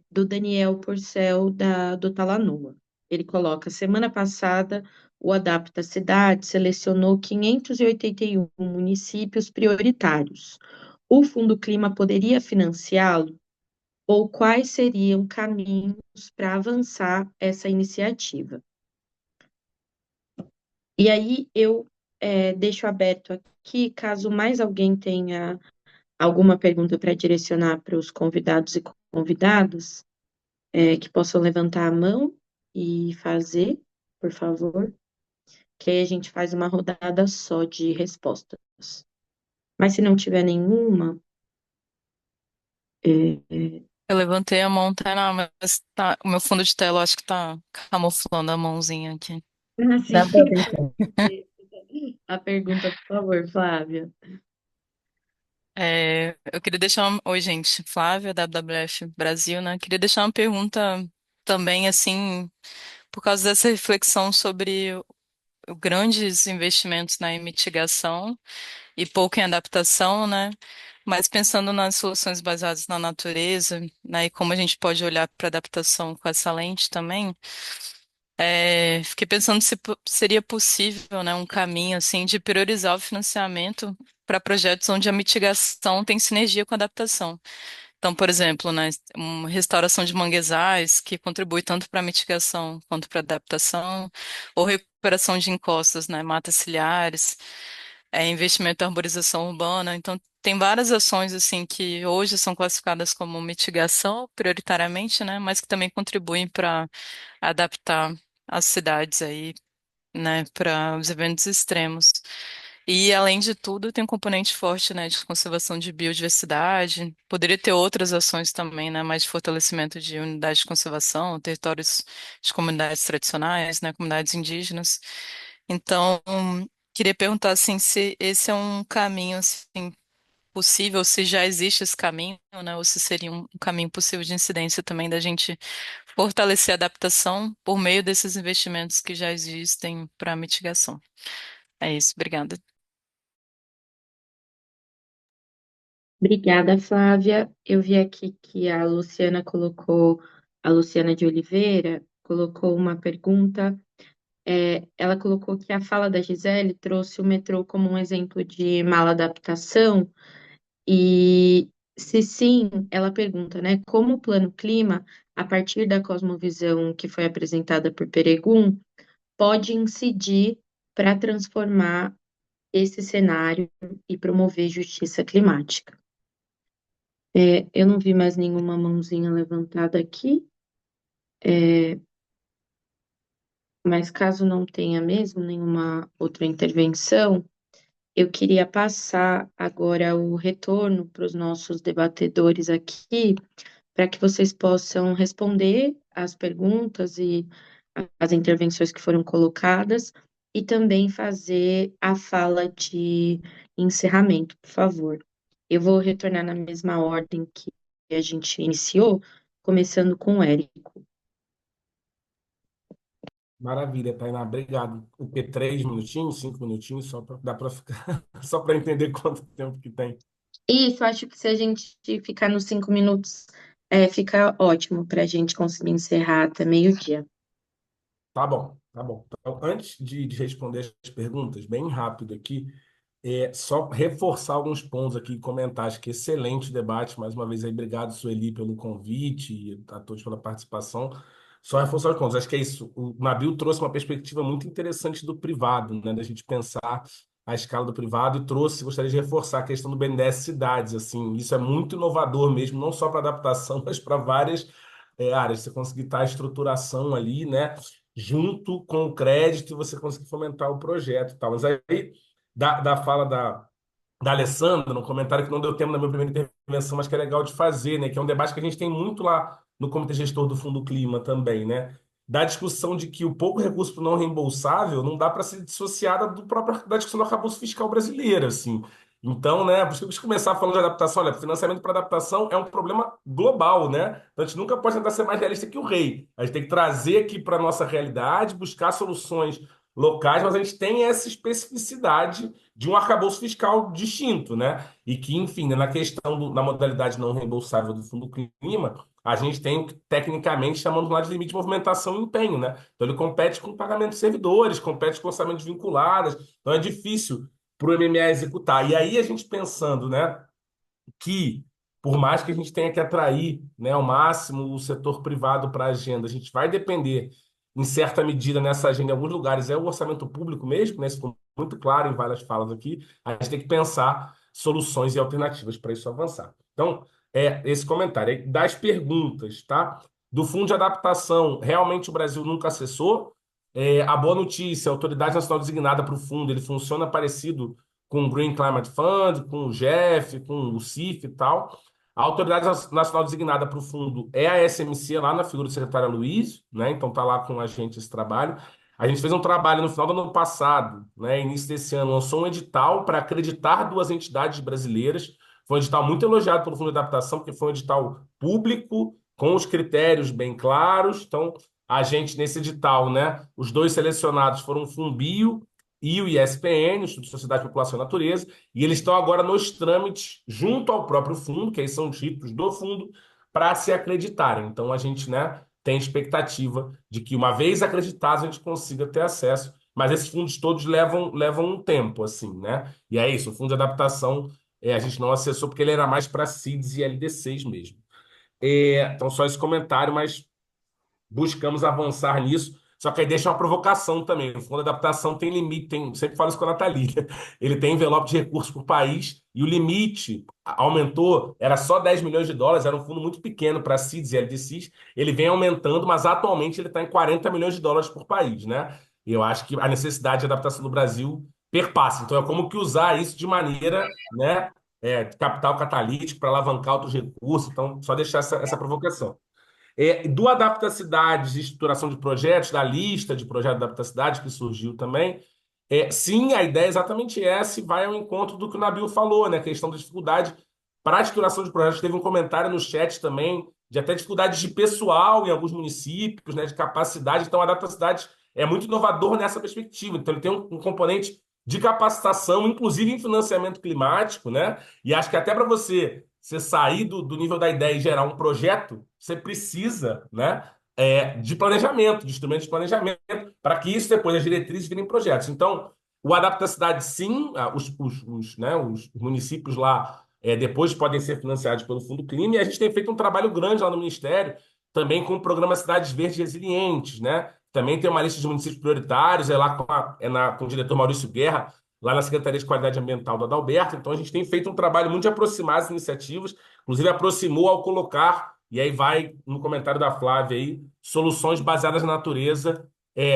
A: do Daniel Porcel, do Talanoa. Ele coloca, semana passada, o Adapta Cidade selecionou 581 municípios prioritários. O Fundo Clima poderia financiá-lo? Ou quais seriam caminhos para avançar essa iniciativa? E aí eu deixo aberto aqui, caso mais alguém tenha alguma pergunta para direcionar para os convidados e convidadas, que possam levantar a mão e fazer, por favor, que aí a gente faz uma rodada só de respostas. Mas se não tiver nenhuma,
H: Eu levantei a mão, tá, mas tá, o meu fundo de tela eu acho que tá camuflando a mãozinha aqui.
A: assim,
H: Dá pra ver.
A: a pergunta, por favor, Flávia.
H: Eu queria deixar Oi, gente, Flávia, da WWF Brasil, né? Queria deixar uma pergunta também, assim, por causa dessa reflexão sobre grandes investimentos, né, em mitigação e pouco em adaptação, né? Mas pensando nas soluções baseadas na natureza, né, e como a gente pode olhar para a adaptação com essa lente também, fiquei pensando se seria possível, né, um caminho assim de priorizar o financiamento para projetos onde a mitigação tem sinergia com a adaptação. Então, por exemplo, né, uma restauração de manguezais que contribui tanto para a mitigação quanto para a adaptação, ou recuperação de encostas, né, matas ciliares, investimento em arborização urbana. Então, tem várias ações assim que hoje são classificadas como mitigação prioritariamente, né, mas que também contribuem para adaptar as cidades aí, né, para os eventos extremos. E, além de tudo, tem um componente forte, né, de conservação de biodiversidade. Poderia ter outras ações também, né, mais de fortalecimento de unidades de conservação, territórios de comunidades tradicionais, né, comunidades indígenas. Então, queria perguntar, assim, se esse é um caminho, assim, possível, se já existe esse caminho, né, ou se seria um caminho possível de incidência também da gente fortalecer a adaptação por meio desses investimentos que já existem para mitigação. É isso, obrigada.
A: Obrigada, Flávia. Eu vi aqui que a Luciana de Oliveira colocou uma pergunta. Ela colocou que a fala da Gisele trouxe o metrô como um exemplo de maladaptação, e se sim, ela pergunta, né, como o Plano Clima, a partir da cosmovisão que foi apresentada por Peregun, pode incidir para transformar esse cenário e promover justiça climática. Eu não vi mais nenhuma mãozinha levantada aqui, mas caso não tenha mesmo nenhuma outra intervenção, eu queria passar agora o retorno para os nossos debatedores aqui, para que vocês possam responder as perguntas e as intervenções que foram colocadas e também fazer a fala de encerramento, por favor. Eu vou retornar na mesma ordem que a gente iniciou, começando com o Érico.
B: Maravilha, Tainá, obrigado. O quê? 3 minutinhos, 5 minutinhos, só para dá para ficar, só para entender quanto tempo que tem.
A: Isso, acho que se a gente ficar nos 5 minutos, fica ótimo para a gente conseguir encerrar até meio-dia.
B: Tá bom, tá bom. Então, antes de responder as perguntas, bem rápido aqui, só reforçar alguns pontos aqui, comentar. Acho que excelente debate. Mais uma vez aí, obrigado, Sueli, pelo convite e a todos pela participação. Só reforçar os pontos. Acho que é isso. O Nabil trouxe uma perspectiva muito interessante do privado, né? Da gente pensar a escala do privado e trouxe, gostaria de reforçar a questão do BNDES Cidades. Assim, isso é muito inovador mesmo, não só para adaptação, mas para várias áreas. Você conseguir estar a estruturação ali, né? Junto com o crédito, e você conseguir fomentar o projeto e tal. Mas aí da fala da Alessandra, no comentário que não deu tempo na minha primeira intervenção, mas que é legal de fazer, né? Que é um debate que a gente tem muito lá no Comitê Gestor do Fundo Clima também, né? Da discussão de que o pouco recurso não reembolsável não dá para ser dissociada da discussão do arcabouço fiscal brasileiro, assim. Então, né, por isso que eu quis começar falando de adaptação. Olha, financiamento para adaptação é um problema global, né? Então, a gente nunca pode tentar ser mais realista que o rei. A gente tem que trazer aqui para a nossa realidade, buscar soluções locais, mas a gente tem essa especificidade de um arcabouço fiscal distinto, né? E que, enfim, né, na questão da modalidade não reembolsável do Fundo Clima, a gente tem o que tecnicamente chamamos lá de limite de movimentação e empenho, né? Então ele compete com pagamento de servidores, compete com orçamentos vinculados, então é difícil para o MMA executar. E aí a gente pensando, né, que por mais que a gente tenha que atrair, né, ao máximo o setor privado para a agenda, a gente vai depender, em certa medida, nessa agenda, em alguns lugares, é o orçamento público mesmo, né? Isso ficou muito claro em várias falas aqui. A gente tem que pensar soluções e alternativas para isso avançar. Então, esse comentário. Aí, das perguntas, tá? Do Fundo de Adaptação, realmente o Brasil nunca acessou. A boa notícia, a Autoridade Nacional Designada para o fundo, ele funciona parecido com o Green Climate Fund, com o GEF, com o CIF e tal. A autoridade nacional designada para o fundo é a SMC, lá na figura do secretário Luiz, né? Então está lá com a gente esse trabalho. A gente fez um trabalho no final do ano passado, né? Início desse ano, lançou um edital para acreditar 2 entidades brasileiras. Foi um edital muito elogiado pelo Fundo de Adaptação, porque foi um edital público, com os critérios bem claros. Então, a gente, nesse edital, né? Os 2 selecionados foram o Fumbio e o ISPN, o Instituto de Sociedade, População e Natureza, e eles estão agora nos trâmites junto ao próprio fundo, que aí são os títulos do fundo, para se acreditarem. Então a gente, né, tem expectativa de que, uma vez acreditados, a gente consiga ter acesso, mas esses fundos todos levam um tempo, assim, né? E é isso, o fundo de adaptação a gente não acessou porque ele era mais para CIDs e LDCs mesmo. Então, só esse comentário, mas buscamos avançar nisso. Só que aí deixa uma provocação também. O Fundo de Adaptação tem limite, sempre falo isso com a Nathalie, né? Ele tem envelope de recursos por país e o limite aumentou, era só 10 milhões de dólares, era um fundo muito pequeno para CIDs e LDCs. Ele vem aumentando, mas atualmente ele está em 40 milhões de dólares por país, né? E eu acho que a necessidade de adaptação do Brasil perpassa. Então é como que usar isso de maneira, né, de capital catalítico para alavancar outros recursos. Então, só deixar essa provocação. Do Adapta Cidades, estruturação de projetos, da lista de projetos da Adapta Cidades que surgiu também. Sim, a ideia é exatamente essa e vai ao encontro do que o Nabil falou, né? A questão da dificuldade para a estruturação de projetos. Teve um comentário no chat também de até dificuldades de pessoal em alguns municípios, né? De capacidade. Então, a Adapta Cidades é muito inovador nessa perspectiva. Então, ele tem um componente de capacitação, inclusive em financiamento climático, né? E acho que até para você sair do nível da ideia e gerar um projeto, você precisa, né, de planejamento, de instrumentos de planejamento, para que isso depois, as diretrizes, virem projetos. Então, o Adapta Cidade, sim, os municípios lá depois podem ser financiados pelo Fundo Clima, e a gente tem feito um trabalho grande lá no Ministério, também com o programa Cidades Verdes Resilientes, né? Também tem uma lista de municípios prioritários, lá com o diretor Maurício Guerra, lá na Secretaria de Qualidade Ambiental do Adalberto. Então, a gente tem feito um trabalho muito de aproximar as iniciativas, inclusive aproximou ao colocar, e aí vai no comentário da Flávia aí, soluções baseadas na natureza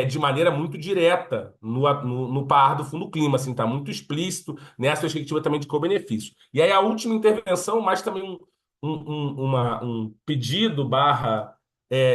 B: de maneira muito direta no par do Fundo Clima, assim, está muito explícito nessa perspectiva também de co-benefício. E aí a última intervenção, mais também um pedido barra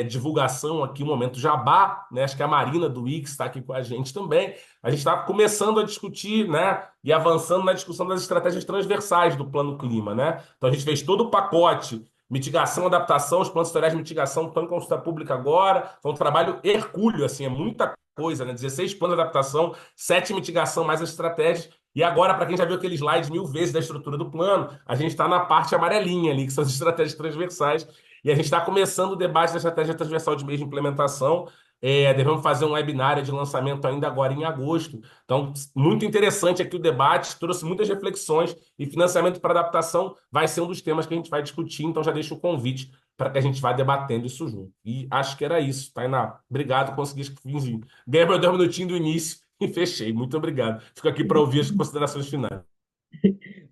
B: divulgação aqui, um momento jabá, né? Acho que a Marina do Wix está aqui com a gente também. A gente está começando a discutir, né? E avançando na discussão das estratégias transversais do Plano Clima, né? Então a gente fez todo o pacote, mitigação, adaptação, os planos setoriais de mitigação estão em consulta pública agora. Foi um trabalho hercúleo, assim, é muita coisa, né? 16 planos de adaptação, 7 mitigação, mais as estratégias. E agora, para quem já viu aquele slide 1000 vezes da estrutura do plano, a gente está na parte amarelinha ali, que são as estratégias transversais. E a gente está começando o debate da estratégia transversal de meio de implementação. Devemos fazer um webinário de lançamento ainda agora em agosto. Então, muito interessante aqui o debate, trouxe muitas reflexões e financiamento para adaptação vai ser um dos temas que a gente vai discutir. Então, já deixo o convite para que a gente vá debatendo isso junto. E acho que era isso, Tainá. Obrigado, consegui finzinho. Ganhei meu 2 minutinhos do início e fechei. Muito obrigado. Fico aqui para ouvir as considerações finais.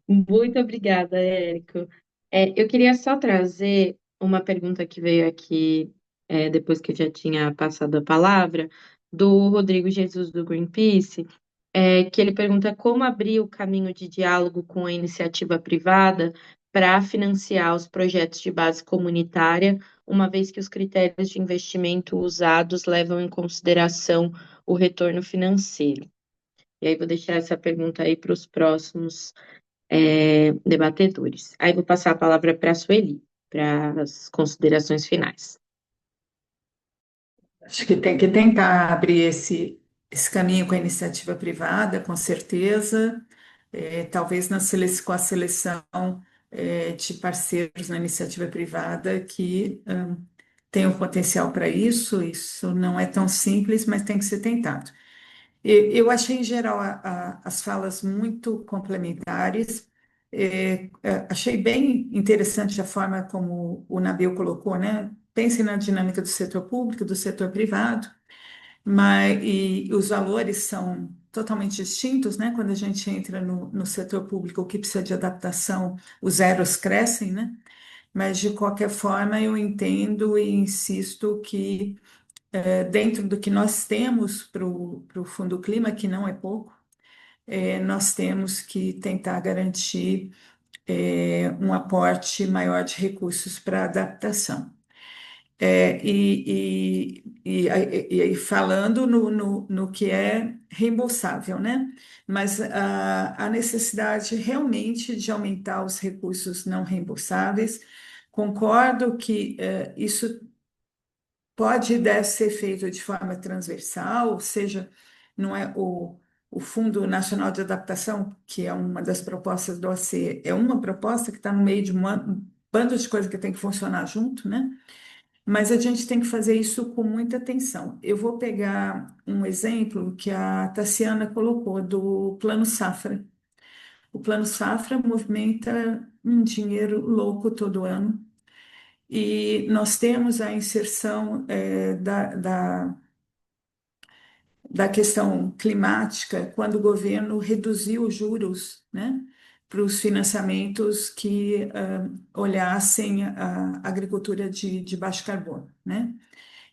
A: Muito obrigada, Érico. Eu queria só trazer uma pergunta que veio aqui, depois que eu já tinha passado a palavra, do Rodrigo Jesus, do Greenpeace, que ele pergunta como abrir o caminho de diálogo com a iniciativa privada para financiar os projetos de base comunitária, uma vez que os critérios de investimento usados levam em consideração o retorno financeiro. E aí vou deixar essa pergunta aí para os próximos debatedores. Aí vou passar a palavra para a Sueli, para as considerações finais.
C: Acho que tem que tentar abrir esse caminho com a iniciativa privada, com certeza. Talvez com a seleção de parceiros na iniciativa privada que tenham potencial para isso. Isso não é tão simples, mas tem que ser tentado. Eu achei, em geral, as falas muito complementares. Achei bem interessante a forma como o Nabil colocou, né? Pense na dinâmica do setor público, do setor privado, e os valores são totalmente distintos, né? Quando a gente entra no setor público, o que precisa de adaptação, os zeros crescem, né? Mas, de qualquer forma, eu entendo e insisto que dentro do que nós temos para o Fundo Clima, que não é pouco, nós temos que tentar garantir um aporte maior de recursos para adaptação. E falando no que é reembolsável, né? Mas a necessidade realmente de aumentar os recursos não reembolsáveis, concordo que isso pode e deve ser feito de forma transversal, ou seja, não é o Fundo Nacional de Adaptação, que é uma das propostas do OAC, é uma proposta que está no meio de um bando de coisas que tem que funcionar junto, né? Mas a gente tem que fazer isso com muita atenção. Eu vou pegar um exemplo que a Tassiana colocou do Plano Safra. O Plano Safra movimenta um dinheiro louco todo ano, e nós temos a inserção da questão climática quando o governo reduziu os juros, né, para os financiamentos que olhassem a agricultura de baixo carbono, né?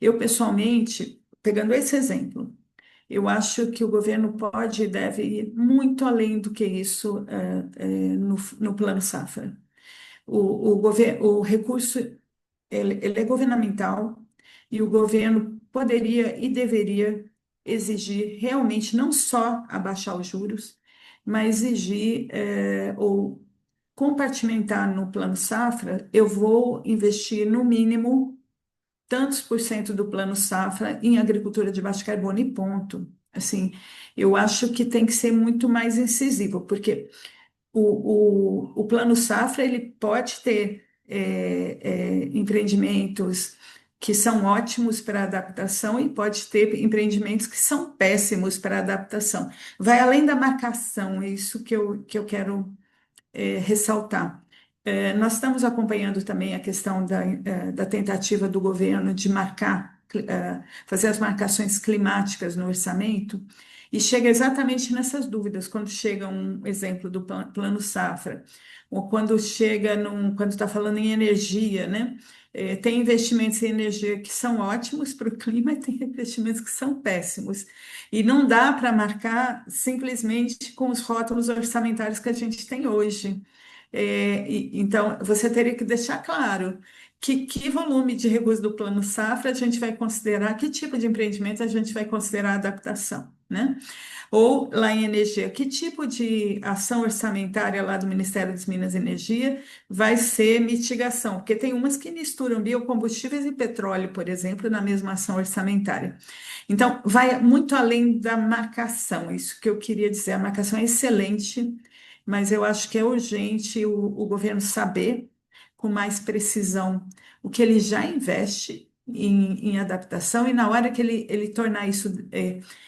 C: Eu, pessoalmente, pegando esse exemplo, eu acho que o governo pode e deve ir muito além do que isso no Plano Safra. O recurso ele é governamental, e o governo poderia e deveria exigir realmente não só abaixar os juros, mas exigir ou compartimentar no Plano Safra. Eu vou investir no mínimo tantos por cento do Plano Safra em agricultura de baixo carbono e ponto. Assim, eu acho que tem que ser muito mais incisivo, porque o Plano Safra ele pode ter empreendimentos que são ótimos para adaptação e pode ter empreendimentos que são péssimos para adaptação. Vai além da marcação, é isso que eu quero ressaltar. Nós estamos acompanhando também a questão da tentativa do governo de fazer as marcações climáticas no orçamento, e chega exatamente nessas dúvidas, quando chega um exemplo do Plano Safra, ou quando está falando em energia, né? Tem investimentos em energia que são ótimos para o clima e tem investimentos que são péssimos. E não dá para marcar simplesmente com os rótulos orçamentários que a gente tem hoje. Então, você teria que deixar claro que volume de recursos do Plano Safra a gente vai considerar, que tipo de empreendimento a gente vai considerar adaptação, né? Ou lá em energia, que tipo de ação orçamentária lá do Ministério das Minas e Energia vai ser mitigação? Porque tem umas que misturam biocombustíveis e petróleo, por exemplo, na mesma ação orçamentária. Então, vai muito além da marcação, isso que eu queria dizer. A marcação é excelente, mas eu acho que é urgente o governo saber com mais precisão o que ele já investe em adaptação, e na hora que ele tornar isso,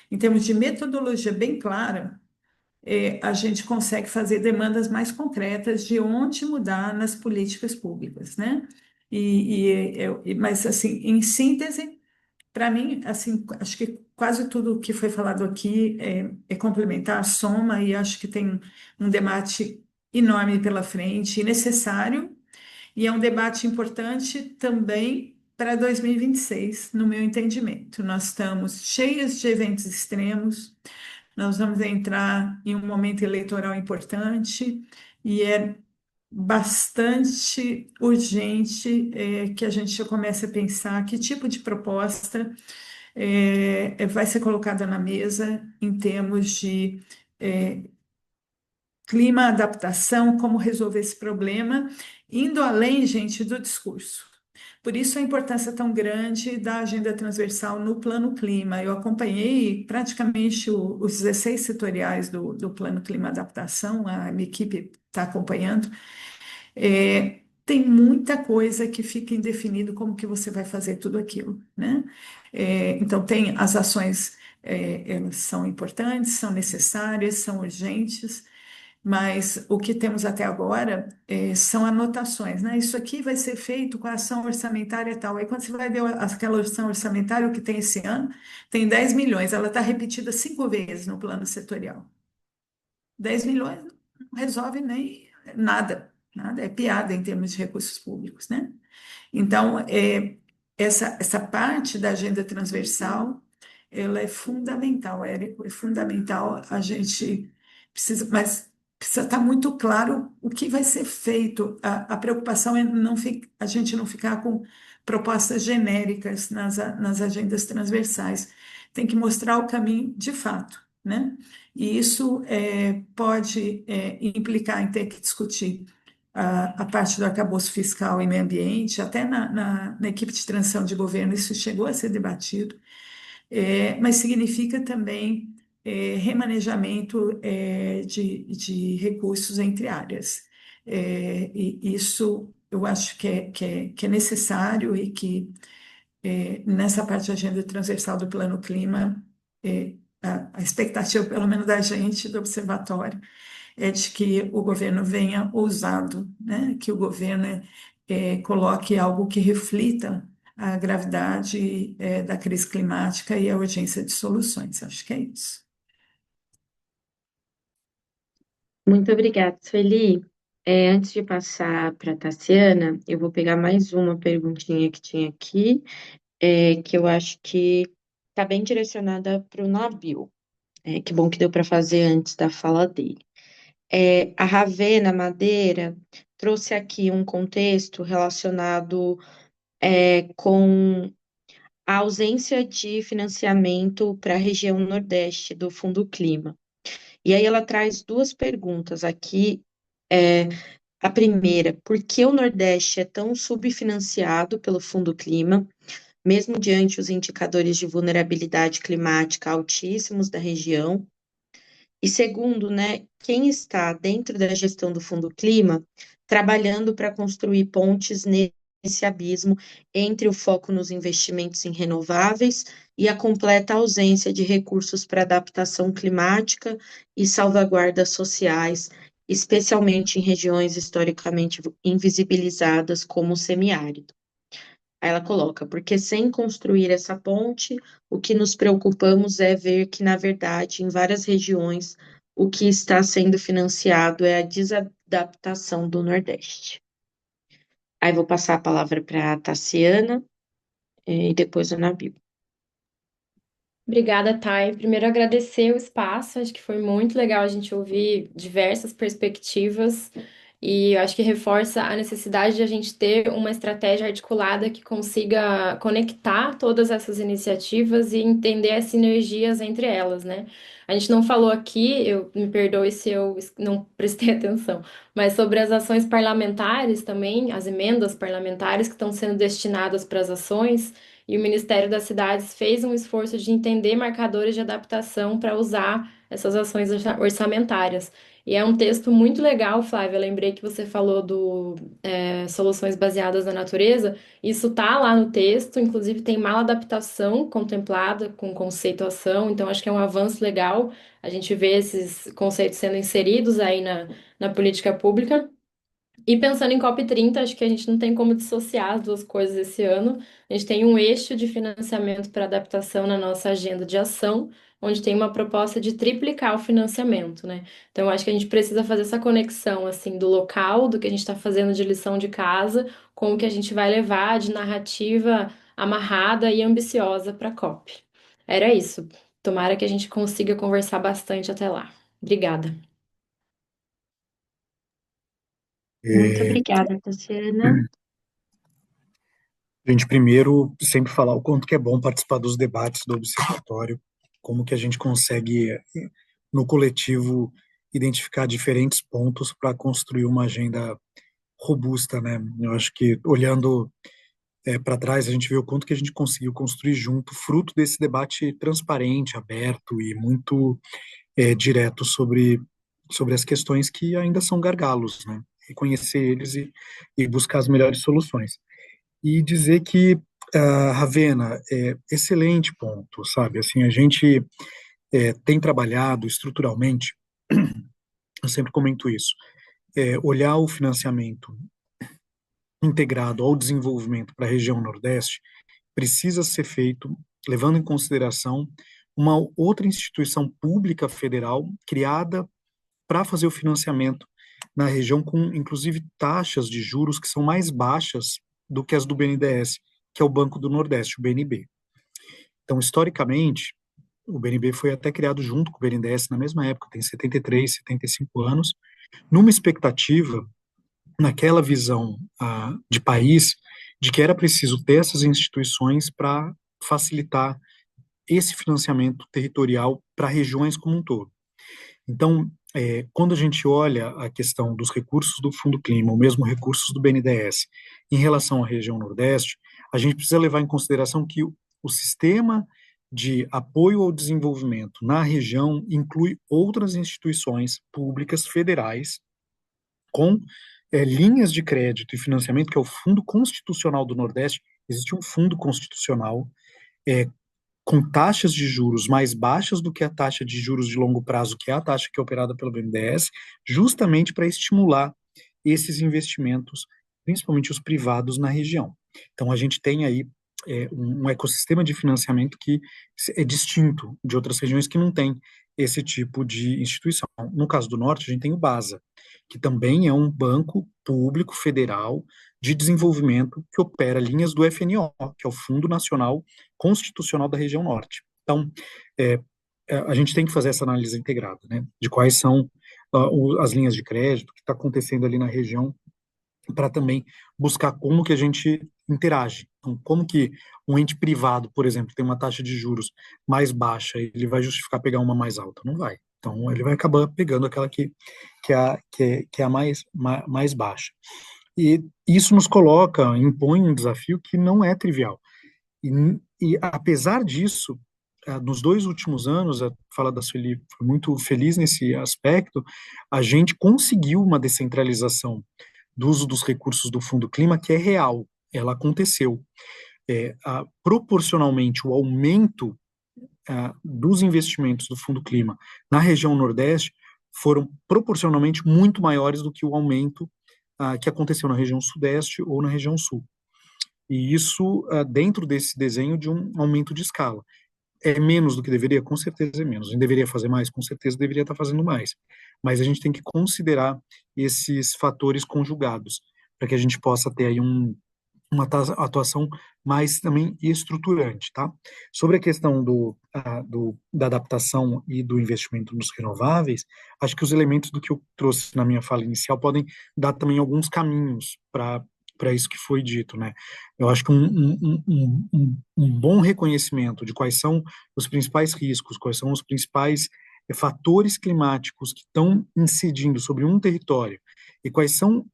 C: em termos de metodologia bem clara, a gente consegue fazer demandas mais concretas de onde mudar nas políticas públicas, né? Mas, assim, em síntese, para mim, assim, acho que quase tudo que foi falado aqui é complementar, soma, e acho que tem um debate enorme pela frente e necessário, e é um debate importante também para 2026, no meu entendimento. Nós estamos cheios de eventos extremos, nós vamos entrar em um momento eleitoral importante e é bastante urgente que a gente já comece a pensar que tipo de proposta vai ser colocada na mesa em termos de clima, adaptação, como resolver esse problema, indo além, gente, do discurso. Por isso a importância tão grande da agenda transversal no plano clima. Eu acompanhei praticamente os 16 setoriais do plano clima adaptação, a minha equipe está acompanhando. Tem muita coisa que fica indefinido como que você vai fazer tudo aquilo, né? Então tem as ações, elas são importantes, são necessárias, são urgentes, mas o que temos até agora são anotações, né? Isso aqui vai ser feito com a ação orçamentária e tal. Aí quando você vai ver aquela ação orçamentária, o que tem esse ano, tem 10 milhões, ela está repetida 5 vezes no plano setorial. 10 milhões não resolve nem nada, nada, é piada em termos de recursos públicos, né? Então, essa parte da agenda transversal, ela é fundamental, Érico, é fundamental. A gente precisa, mas precisa estar muito claro o que vai ser feito. A preocupação é a gente não ficar com propostas genéricas nas agendas transversais. Tem que mostrar o caminho de fato, né? E isso pode implicar em ter que discutir a parte do arcabouço fiscal e meio ambiente, até na equipe de transição de governo, isso chegou a ser debatido, mas significa também remanejamento de recursos entre áreas. E isso eu acho que é necessário e que nessa parte da agenda transversal do Plano Clima, a expectativa, pelo menos da gente, do observatório, é de que o governo venha ousado, né? Que o governo coloque algo que reflita a gravidade da crise climática e a urgência de soluções. Acho que é isso.
A: Muito obrigada, Sueli. Antes de passar para a Tassiana, eu vou pegar mais uma perguntinha que tinha aqui, que eu acho que está bem direcionada para o Nabil. Que bom que deu para fazer antes da fala dele. A Ravena Madeira trouxe aqui um contexto relacionado com a ausência de financiamento para a região Nordeste do Fundo Clima. E aí ela traz duas perguntas aqui. A primeira, por que o Nordeste é tão subfinanciado pelo Fundo Clima, mesmo diante os indicadores de vulnerabilidade climática altíssimos da região? E segundo, né, quem está dentro da gestão do Fundo Clima trabalhando para construir pontes nesse abismo entre o foco nos investimentos em renováveis e a completa ausência de recursos para adaptação climática e salvaguardas sociais, especialmente em regiões historicamente invisibilizadas como o semiárido. Aí ela coloca, porque sem construir essa ponte, o que nos preocupamos é ver que, na verdade, em várias regiões, o que está sendo financiado é a desadaptação do Nordeste. Aí vou passar a palavra para a Tassiana e depois a Nabil.
D: Obrigada, Thay. Primeiro, agradecer o espaço, acho que foi muito legal a gente ouvir diversas perspectivas. E eu acho que reforça a necessidade de a gente ter uma estratégia articulada que consiga conectar todas essas iniciativas e entender as sinergias entre elas, né? A gente não falou aqui, eu me perdoe se eu não prestei atenção, mas sobre as ações parlamentares também, as emendas parlamentares que estão sendo destinadas para as ações, e o Ministério das Cidades fez um esforço de entender marcadores de adaptação para usar essas ações orçamentárias. E é um texto muito legal, Flávia. Eu lembrei que você falou do soluções baseadas na natureza. Isso tá lá no texto, inclusive tem mala adaptação contemplada com conceituação, então acho que é um avanço legal a gente ver esses conceitos sendo inseridos aí na política pública. E pensando em COP30, acho que a gente não tem como dissociar as duas coisas esse ano. A gente tem um eixo de financiamento para adaptação na nossa agenda de ação, onde tem uma proposta de triplicar o financiamento, né? Então, eu acho que a gente precisa fazer essa conexão, assim, do local, do que a gente está fazendo de lição de casa, com o que a gente vai levar de narrativa amarrada e ambiciosa para a COP. Era isso. Tomara que a gente consiga conversar bastante até lá. Obrigada.
A: Muito
E: É,
A: obrigada, Tassiana.
E: a gente primeiro sempre falar o quanto que é bom participar dos debates do observatório, como que a gente consegue, no coletivo, identificar diferentes pontos para construir uma agenda robusta, né? Eu acho que olhando para trás, a gente vê o quanto que a gente conseguiu construir junto, fruto desse debate transparente, aberto e muito direto sobre as questões que ainda são gargalos, né? Reconhecer eles e buscar as melhores soluções. E dizer que, Ravena, excelente ponto, sabe? Assim, a gente tem trabalhado estruturalmente, eu sempre comento isso, olhar o financiamento integrado ao desenvolvimento para a região Nordeste precisa ser feito levando em consideração uma outra instituição pública federal criada para fazer o financiamento na região com, inclusive, taxas de juros que são mais baixas do que as do BNDES, que é o Banco do Nordeste, o BNB. Então, historicamente, o BNB foi até criado junto com o BNDES na mesma época, tem 73, 75 anos, numa expectativa, naquela visão de país, de que era preciso ter essas instituições para facilitar esse financiamento territorial para regiões como um todo. Então, quando a gente olha a questão dos recursos do Fundo Clima, ou mesmo recursos do BNDES, em relação à região Nordeste, a gente precisa levar em consideração que o sistema de apoio ao desenvolvimento na região inclui outras instituições públicas federais com linhas de crédito e financiamento, que é o Fundo Constitucional do Nordeste. Existe um fundo constitucional é, com taxas de juros mais baixas do que a taxa de juros de longo prazo, que é a taxa que é operada pelo BNDES, justamente para estimular esses investimentos, principalmente os privados na região. Então, a gente tem aí um ecossistema de financiamento que é distinto de outras regiões que não tem esse tipo de instituição. No caso do Norte, a gente tem o BASA, que também é um banco público federal de desenvolvimento que opera linhas do FNO, que é o Fundo Nacional Constitucional da Região Norte. Então, a gente tem que fazer essa análise integrada, né, de quais são as linhas de crédito, o que está acontecendo ali na região, para também buscar como que a gente interage. Então, como que um ente privado, por exemplo, tem uma taxa de juros mais baixa, ele vai justificar pegar uma mais alta? Não vai. Então, ele vai acabar pegando aquela que é a mais baixa. E isso nos coloca, impõe um desafio que não é trivial. E apesar disso, nos 2 últimos anos, a fala da Sueli foi muito feliz nesse aspecto, a gente conseguiu uma descentralização do uso dos recursos do Fundo Clima que é real, ela aconteceu. Proporcionalmente, o aumento dos investimentos do Fundo Clima na região Nordeste foram proporcionalmente muito maiores do que o aumento que aconteceu na região Sudeste ou na região Sul. E isso dentro desse desenho de um aumento de escala. É menos do que deveria? Com certeza é menos. A gente deveria fazer mais? Com certeza deveria estar fazendo mais. Mas a gente tem que considerar esses fatores conjugados, para que a gente possa ter aí uma atuação mais também estruturante, tá? Sobre a questão da adaptação e do investimento nos renováveis, acho que os elementos do que eu trouxe na minha fala inicial podem dar também alguns caminhos para isso que foi dito, né? Eu acho que um bom reconhecimento de quais são os principais riscos, quais são os principais fatores climáticos que estão incidindo sobre um território e quais são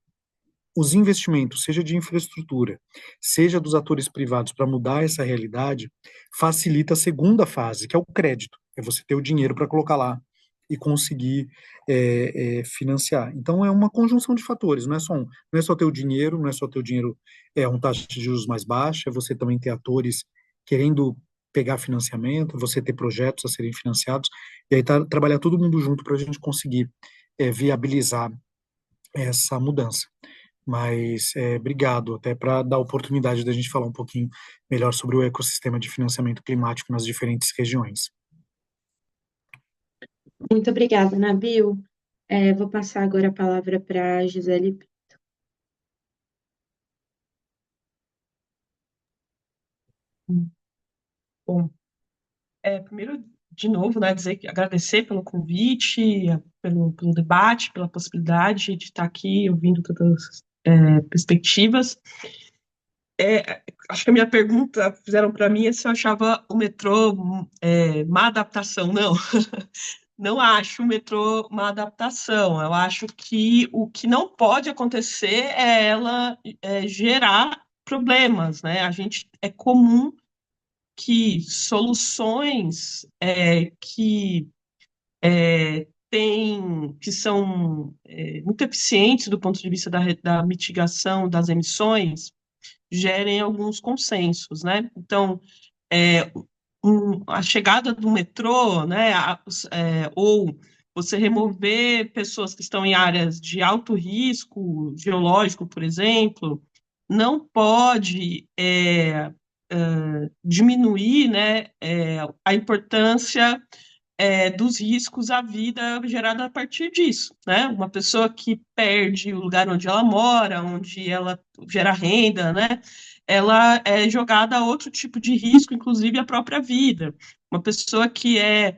E: os investimentos, seja de infraestrutura, seja dos atores privados para mudar essa realidade, facilita a segunda fase, que é o crédito. É você ter o dinheiro para colocar lá e conseguir financiar. Então é uma conjunção de fatores, não é só ter o dinheiro, não é só ter o dinheiro uma taxa de juros mais baixa, é você também ter atores querendo pegar financiamento, você ter projetos a serem financiados, e aí trabalhar todo mundo junto para a gente conseguir viabilizar essa mudança. Mas obrigado até para dar a oportunidade da gente falar um pouquinho melhor sobre o ecossistema de financiamento climático nas diferentes regiões.
A: Muito obrigada, Nabil. Vou passar agora a palavra para a Gisele.
F: Bom, primeiro, de novo, né, agradecer pelo convite, pelo debate, pela possibilidade de estar aqui ouvindo todas as perspectivas. Acho que a minha pergunta fizeram para mim é se eu achava o metrô má adaptação. Não, não acho o metrô má adaptação. Eu acho que o que não pode acontecer é ela gerar problemas, né? É comum que soluções que são muito eficientes do ponto de vista da mitigação das emissões gerem alguns consensos, né? Então, a chegada do metrô, né, ou você remover pessoas que estão em áreas de alto risco geológico, por exemplo, não pode diminuir, né, a importância dos riscos à vida gerada a partir disso, né? Uma pessoa que perde o lugar onde ela mora, onde ela gera renda, né? Ela é jogada a outro tipo de risco, inclusive a própria vida. Uma pessoa que é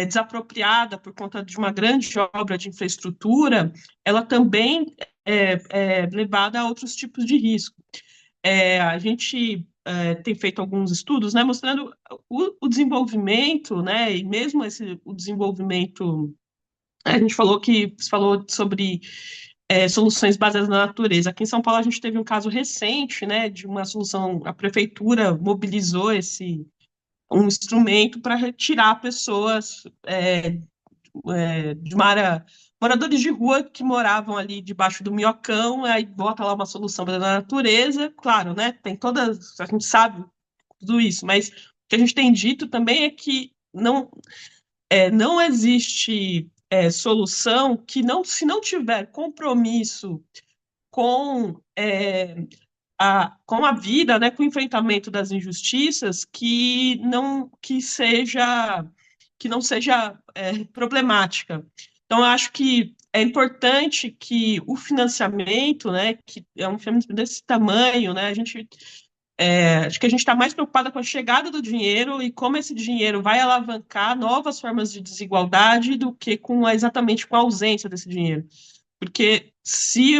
F: desapropriada por conta de uma grande obra de infraestrutura, ela também é levada a outros tipos de risco. A gente tem feito alguns estudos, né, mostrando o desenvolvimento, né, e mesmo o desenvolvimento, a gente falou sobre soluções baseadas na natureza. Aqui em São Paulo a gente teve um caso recente, né, de uma solução, a prefeitura mobilizou um instrumento para retirar pessoas de uma área, moradores de rua que moravam ali debaixo do minhocão, aí bota lá uma solução da natureza, claro, né? Tem todas, a gente sabe tudo isso, mas o que a gente tem dito também é que não existe solução que se não tiver compromisso com com a vida, né, com o enfrentamento das injustiças, que não seja problemática. Então, eu acho que é importante que o financiamento, né, que é um financiamento desse tamanho, né, acho que a gente está mais preocupada com a chegada do dinheiro e como esse dinheiro vai alavancar novas formas de desigualdade do que exatamente com a ausência desse dinheiro. Porque se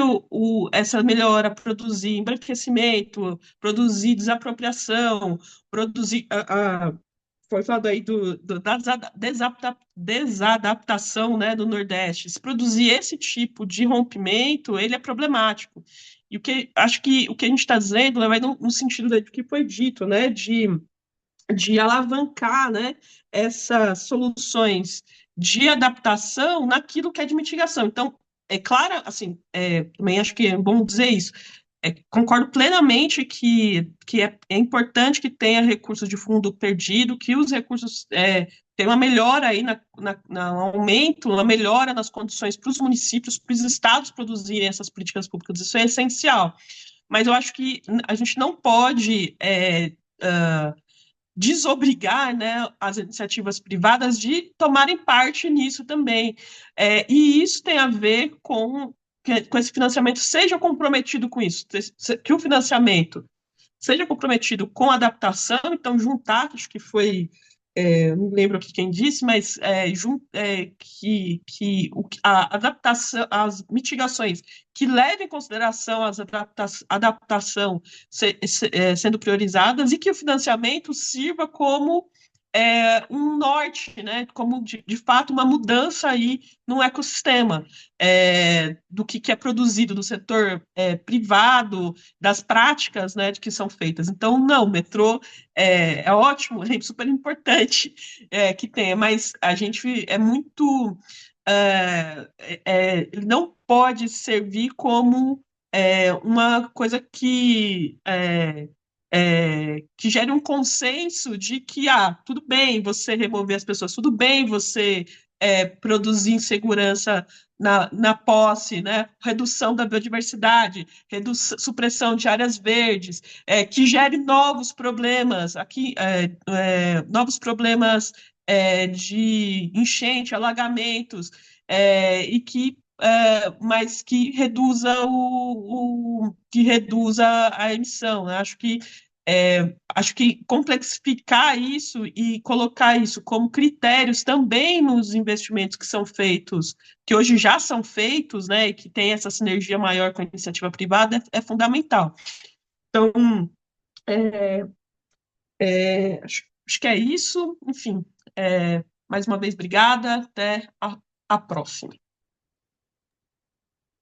F: essa melhora produzir embranquecimento, produzir desapropriação, produzir. Foi falado aí da desadaptação, né, do Nordeste. Se produzir esse tipo de rompimento, ele é problemático. E acho que o que a gente está dizendo vai no sentido do que foi dito, né, de alavancar, né, essas soluções de adaptação naquilo que é de mitigação. Então, é claro, assim, também acho que é bom dizer isso. Concordo plenamente que é importante que tenha recursos de fundo perdido, que os recursos tenham uma melhora aí um aumento, uma melhora nas condições para os municípios, para os estados produzirem essas políticas públicas. Isso é essencial. Mas eu acho que a gente não pode desobrigar, né, as iniciativas privadas de tomarem parte nisso também. E isso tem a ver com esse financiamento seja comprometido com isso, que o financiamento seja comprometido com a adaptação, então juntar, acho que foi, não lembro aqui quem disse, mas a adaptação, as mitigações que levem em consideração a adaptação sendo priorizadas e que o financiamento sirva como um norte, né, como de fato uma mudança aí no ecossistema do que é produzido do setor privado, das práticas, né, de que são feitas. Então, não, o metrô é ótimo, é super importante que tenha, mas a gente é muito... ele não pode servir como uma coisa que gere um consenso de que, tudo bem você remover as pessoas, tudo bem você produzir insegurança na posse, né? Redução da biodiversidade, supressão de áreas verdes, que gere novos problemas, novos problemas de enchente, alagamentos, mas que reduza a emissão, né? Acho que complexificar isso e colocar isso como critérios também nos investimentos que são feitos, que hoje já são feitos, né, e que tem essa sinergia maior com a iniciativa privada, é fundamental. Então, acho que é isso. Enfim, mais uma vez, obrigada. Até a próxima.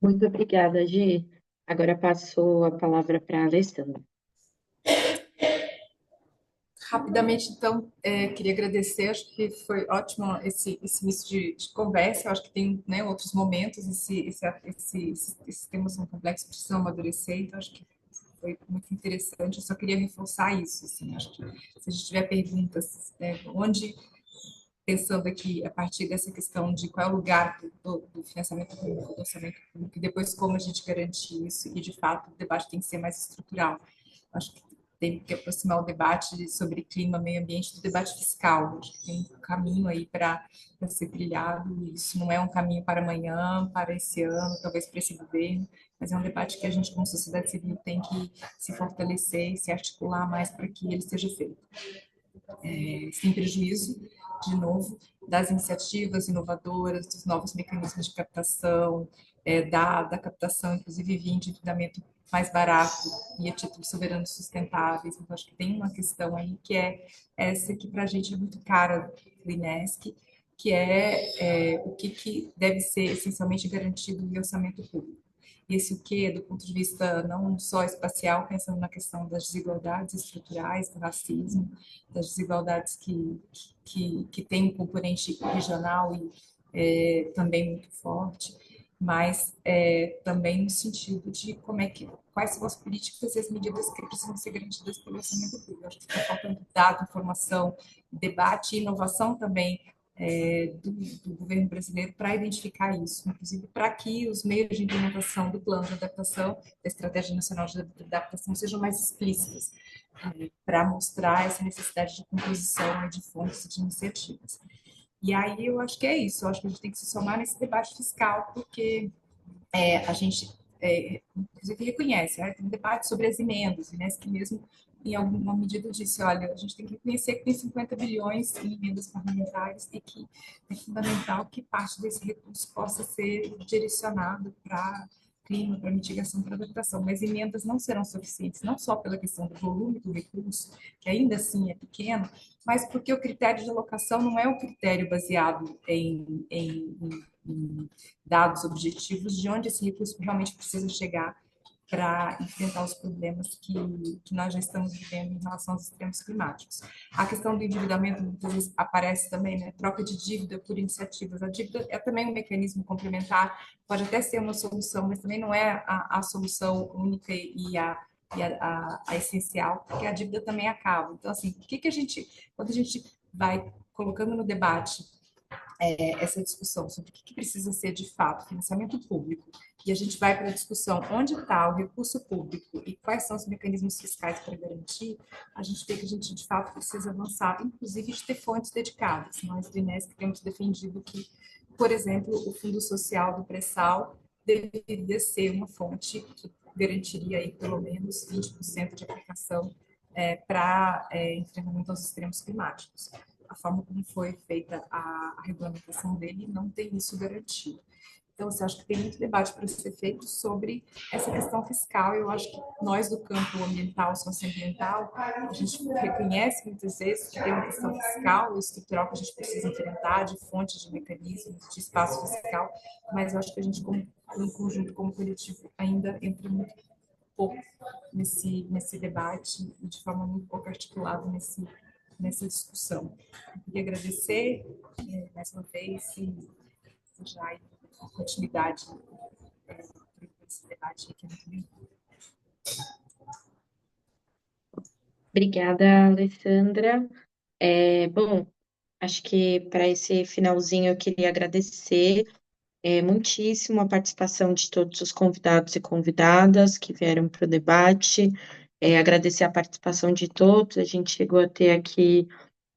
A: Muito obrigada, Gi. Agora passo a palavra para a Alessandra.
G: Rapidamente, então, queria agradecer, acho que foi ótimo esse início de conversa, eu acho que tem, né, outros momentos, esses temas são complexos, precisam amadurecer, então acho que foi muito interessante, eu só queria reforçar isso, assim, acho que se a gente tiver perguntas, pensando aqui a partir dessa questão de qual é o lugar do financiamento público, do orçamento público, e depois como a gente garante isso, e de fato o debate tem que ser mais estrutural, acho que tem que aproximar o debate sobre clima, meio ambiente do debate fiscal. Acho que tem um caminho aí para ser trilhado. Isso não é um caminho para amanhã, para esse ano, talvez para esse governo, mas é um debate que a gente, como sociedade civil, tem que se fortalecer e se articular mais para que ele seja feito. Sem prejuízo, de novo, das iniciativas inovadoras, dos novos mecanismos de captação, da captação, inclusive via endividamento mais barato e a títulos soberanos sustentáveis. Então, acho que tem uma questão aí que é essa que para a gente é muito cara do INESC, que é o que deve ser essencialmente garantido no orçamento público. E esse o que, do ponto de vista não só espacial, pensando na questão das desigualdades estruturais, do racismo, das desigualdades que tem um componente regional e também muito forte, mas também no sentido de quais são as políticas e as medidas que precisam ser garantidas pelo orçamento público. Acho que está faltando dado, informação, debate e inovação também do governo brasileiro para identificar isso, inclusive para que os meios de implementação do plano de adaptação, da Estratégia Nacional de Adaptação, sejam mais explícitas, para mostrar essa necessidade de composição de fontes e de iniciativas. E aí eu acho que é isso, eu acho que a gente tem que se somar nesse debate fiscal, porque a gente, inclusive, reconhece, tem um debate sobre as emendas, né, que mesmo em alguma medida disse, olha, a gente tem que reconhecer que tem 50 bilhões em emendas parlamentares e que é fundamental que parte desse recurso possa ser direcionado para clima, para mitigação, para adaptação, mas emendas não serão suficientes, não só pela questão do volume do recurso, que ainda assim é pequeno, mas porque o critério de alocação não é um critério baseado em dados objetivos de onde esse recurso realmente precisa chegar para enfrentar os problemas que nós já estamos vivendo em relação aos extremos climáticos. A questão do endividamento muitas vezes aparece também, né? Troca de dívida por iniciativas. A dívida é também um mecanismo complementar, pode até ser uma solução, mas também não é a solução única e a essencial, porque a dívida também acaba. Então, assim, quando a gente vai colocando no debate essa discussão sobre o que precisa ser de fato financiamento público, e a gente vai para a discussão onde está o recurso público e quais são os mecanismos fiscais para garantir, a gente vê que a gente de fato precisa avançar, inclusive de ter fontes dedicadas. Nós do INESC temos defendido que, por exemplo, o Fundo Social do Pré-Sal deveria ser uma fonte garantiria aí pelo menos 20% de aplicação para enfrentamento aos extremos climáticos. A forma como foi feita a regulamentação dele não tem isso garantido. Então, você acha que tem muito debate para ser feito sobre essa questão fiscal. Eu acho que nós do campo ambiental, socioambiental, a gente reconhece muitas vezes que tem uma questão fiscal e estrutural que a gente precisa enfrentar, de fontes de mecanismos, de espaço fiscal, mas eu acho que a gente, como conjunto, como coletivo, ainda entra muito pouco nesse debate e de forma muito pouco articulada nessa discussão. Eu queria agradecer mais uma vez e já a continuidade desse debate aqui no Rio.
A: Obrigada, Alessandra. Bom, acho que para esse finalzinho eu queria agradecer muitíssimo a participação de todos os convidados e convidadas que vieram para o debate, agradecer a participação de todos. A gente chegou a ter aqui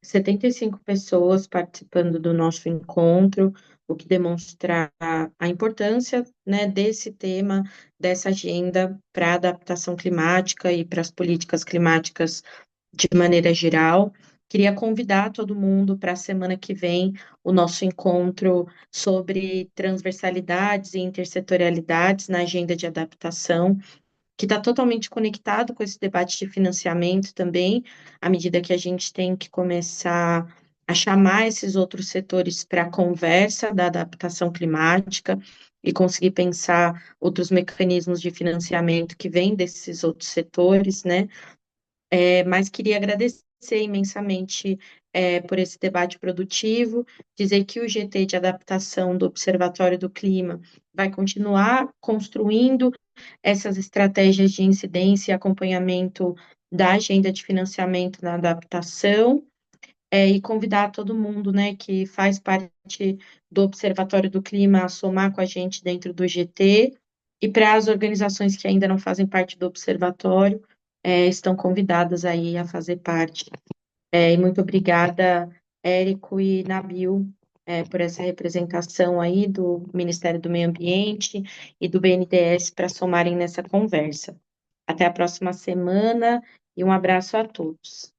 A: 75 pessoas participando do nosso encontro, o que demonstra a importância, né, desse tema, dessa agenda para a adaptação climática e para as políticas climáticas de maneira geral. Queria convidar todo mundo para a semana que vem o nosso encontro sobre transversalidades e intersetorialidades na agenda de adaptação, que está totalmente conectado com esse debate de financiamento também, à medida que a gente tem que começar a chamar esses outros setores para a conversa da adaptação climática e conseguir pensar outros mecanismos de financiamento que vêm desses outros setores, né? Mas queria agradecer imensamente por esse debate produtivo, dizer que o GT de adaptação do Observatório do Clima vai continuar construindo essas estratégias de incidência e acompanhamento da agenda de financiamento na adaptação, e convidar todo mundo, né, que faz parte do Observatório do Clima a somar com a gente dentro do GT, e para as organizações que ainda não fazem parte do Observatório, estão convidadas aí a fazer parte. E muito obrigada, Érico e Nabil, por essa representação aí do Ministério do Meio Ambiente e do BNDES para somarem nessa conversa. Até a próxima semana e um abraço a todos.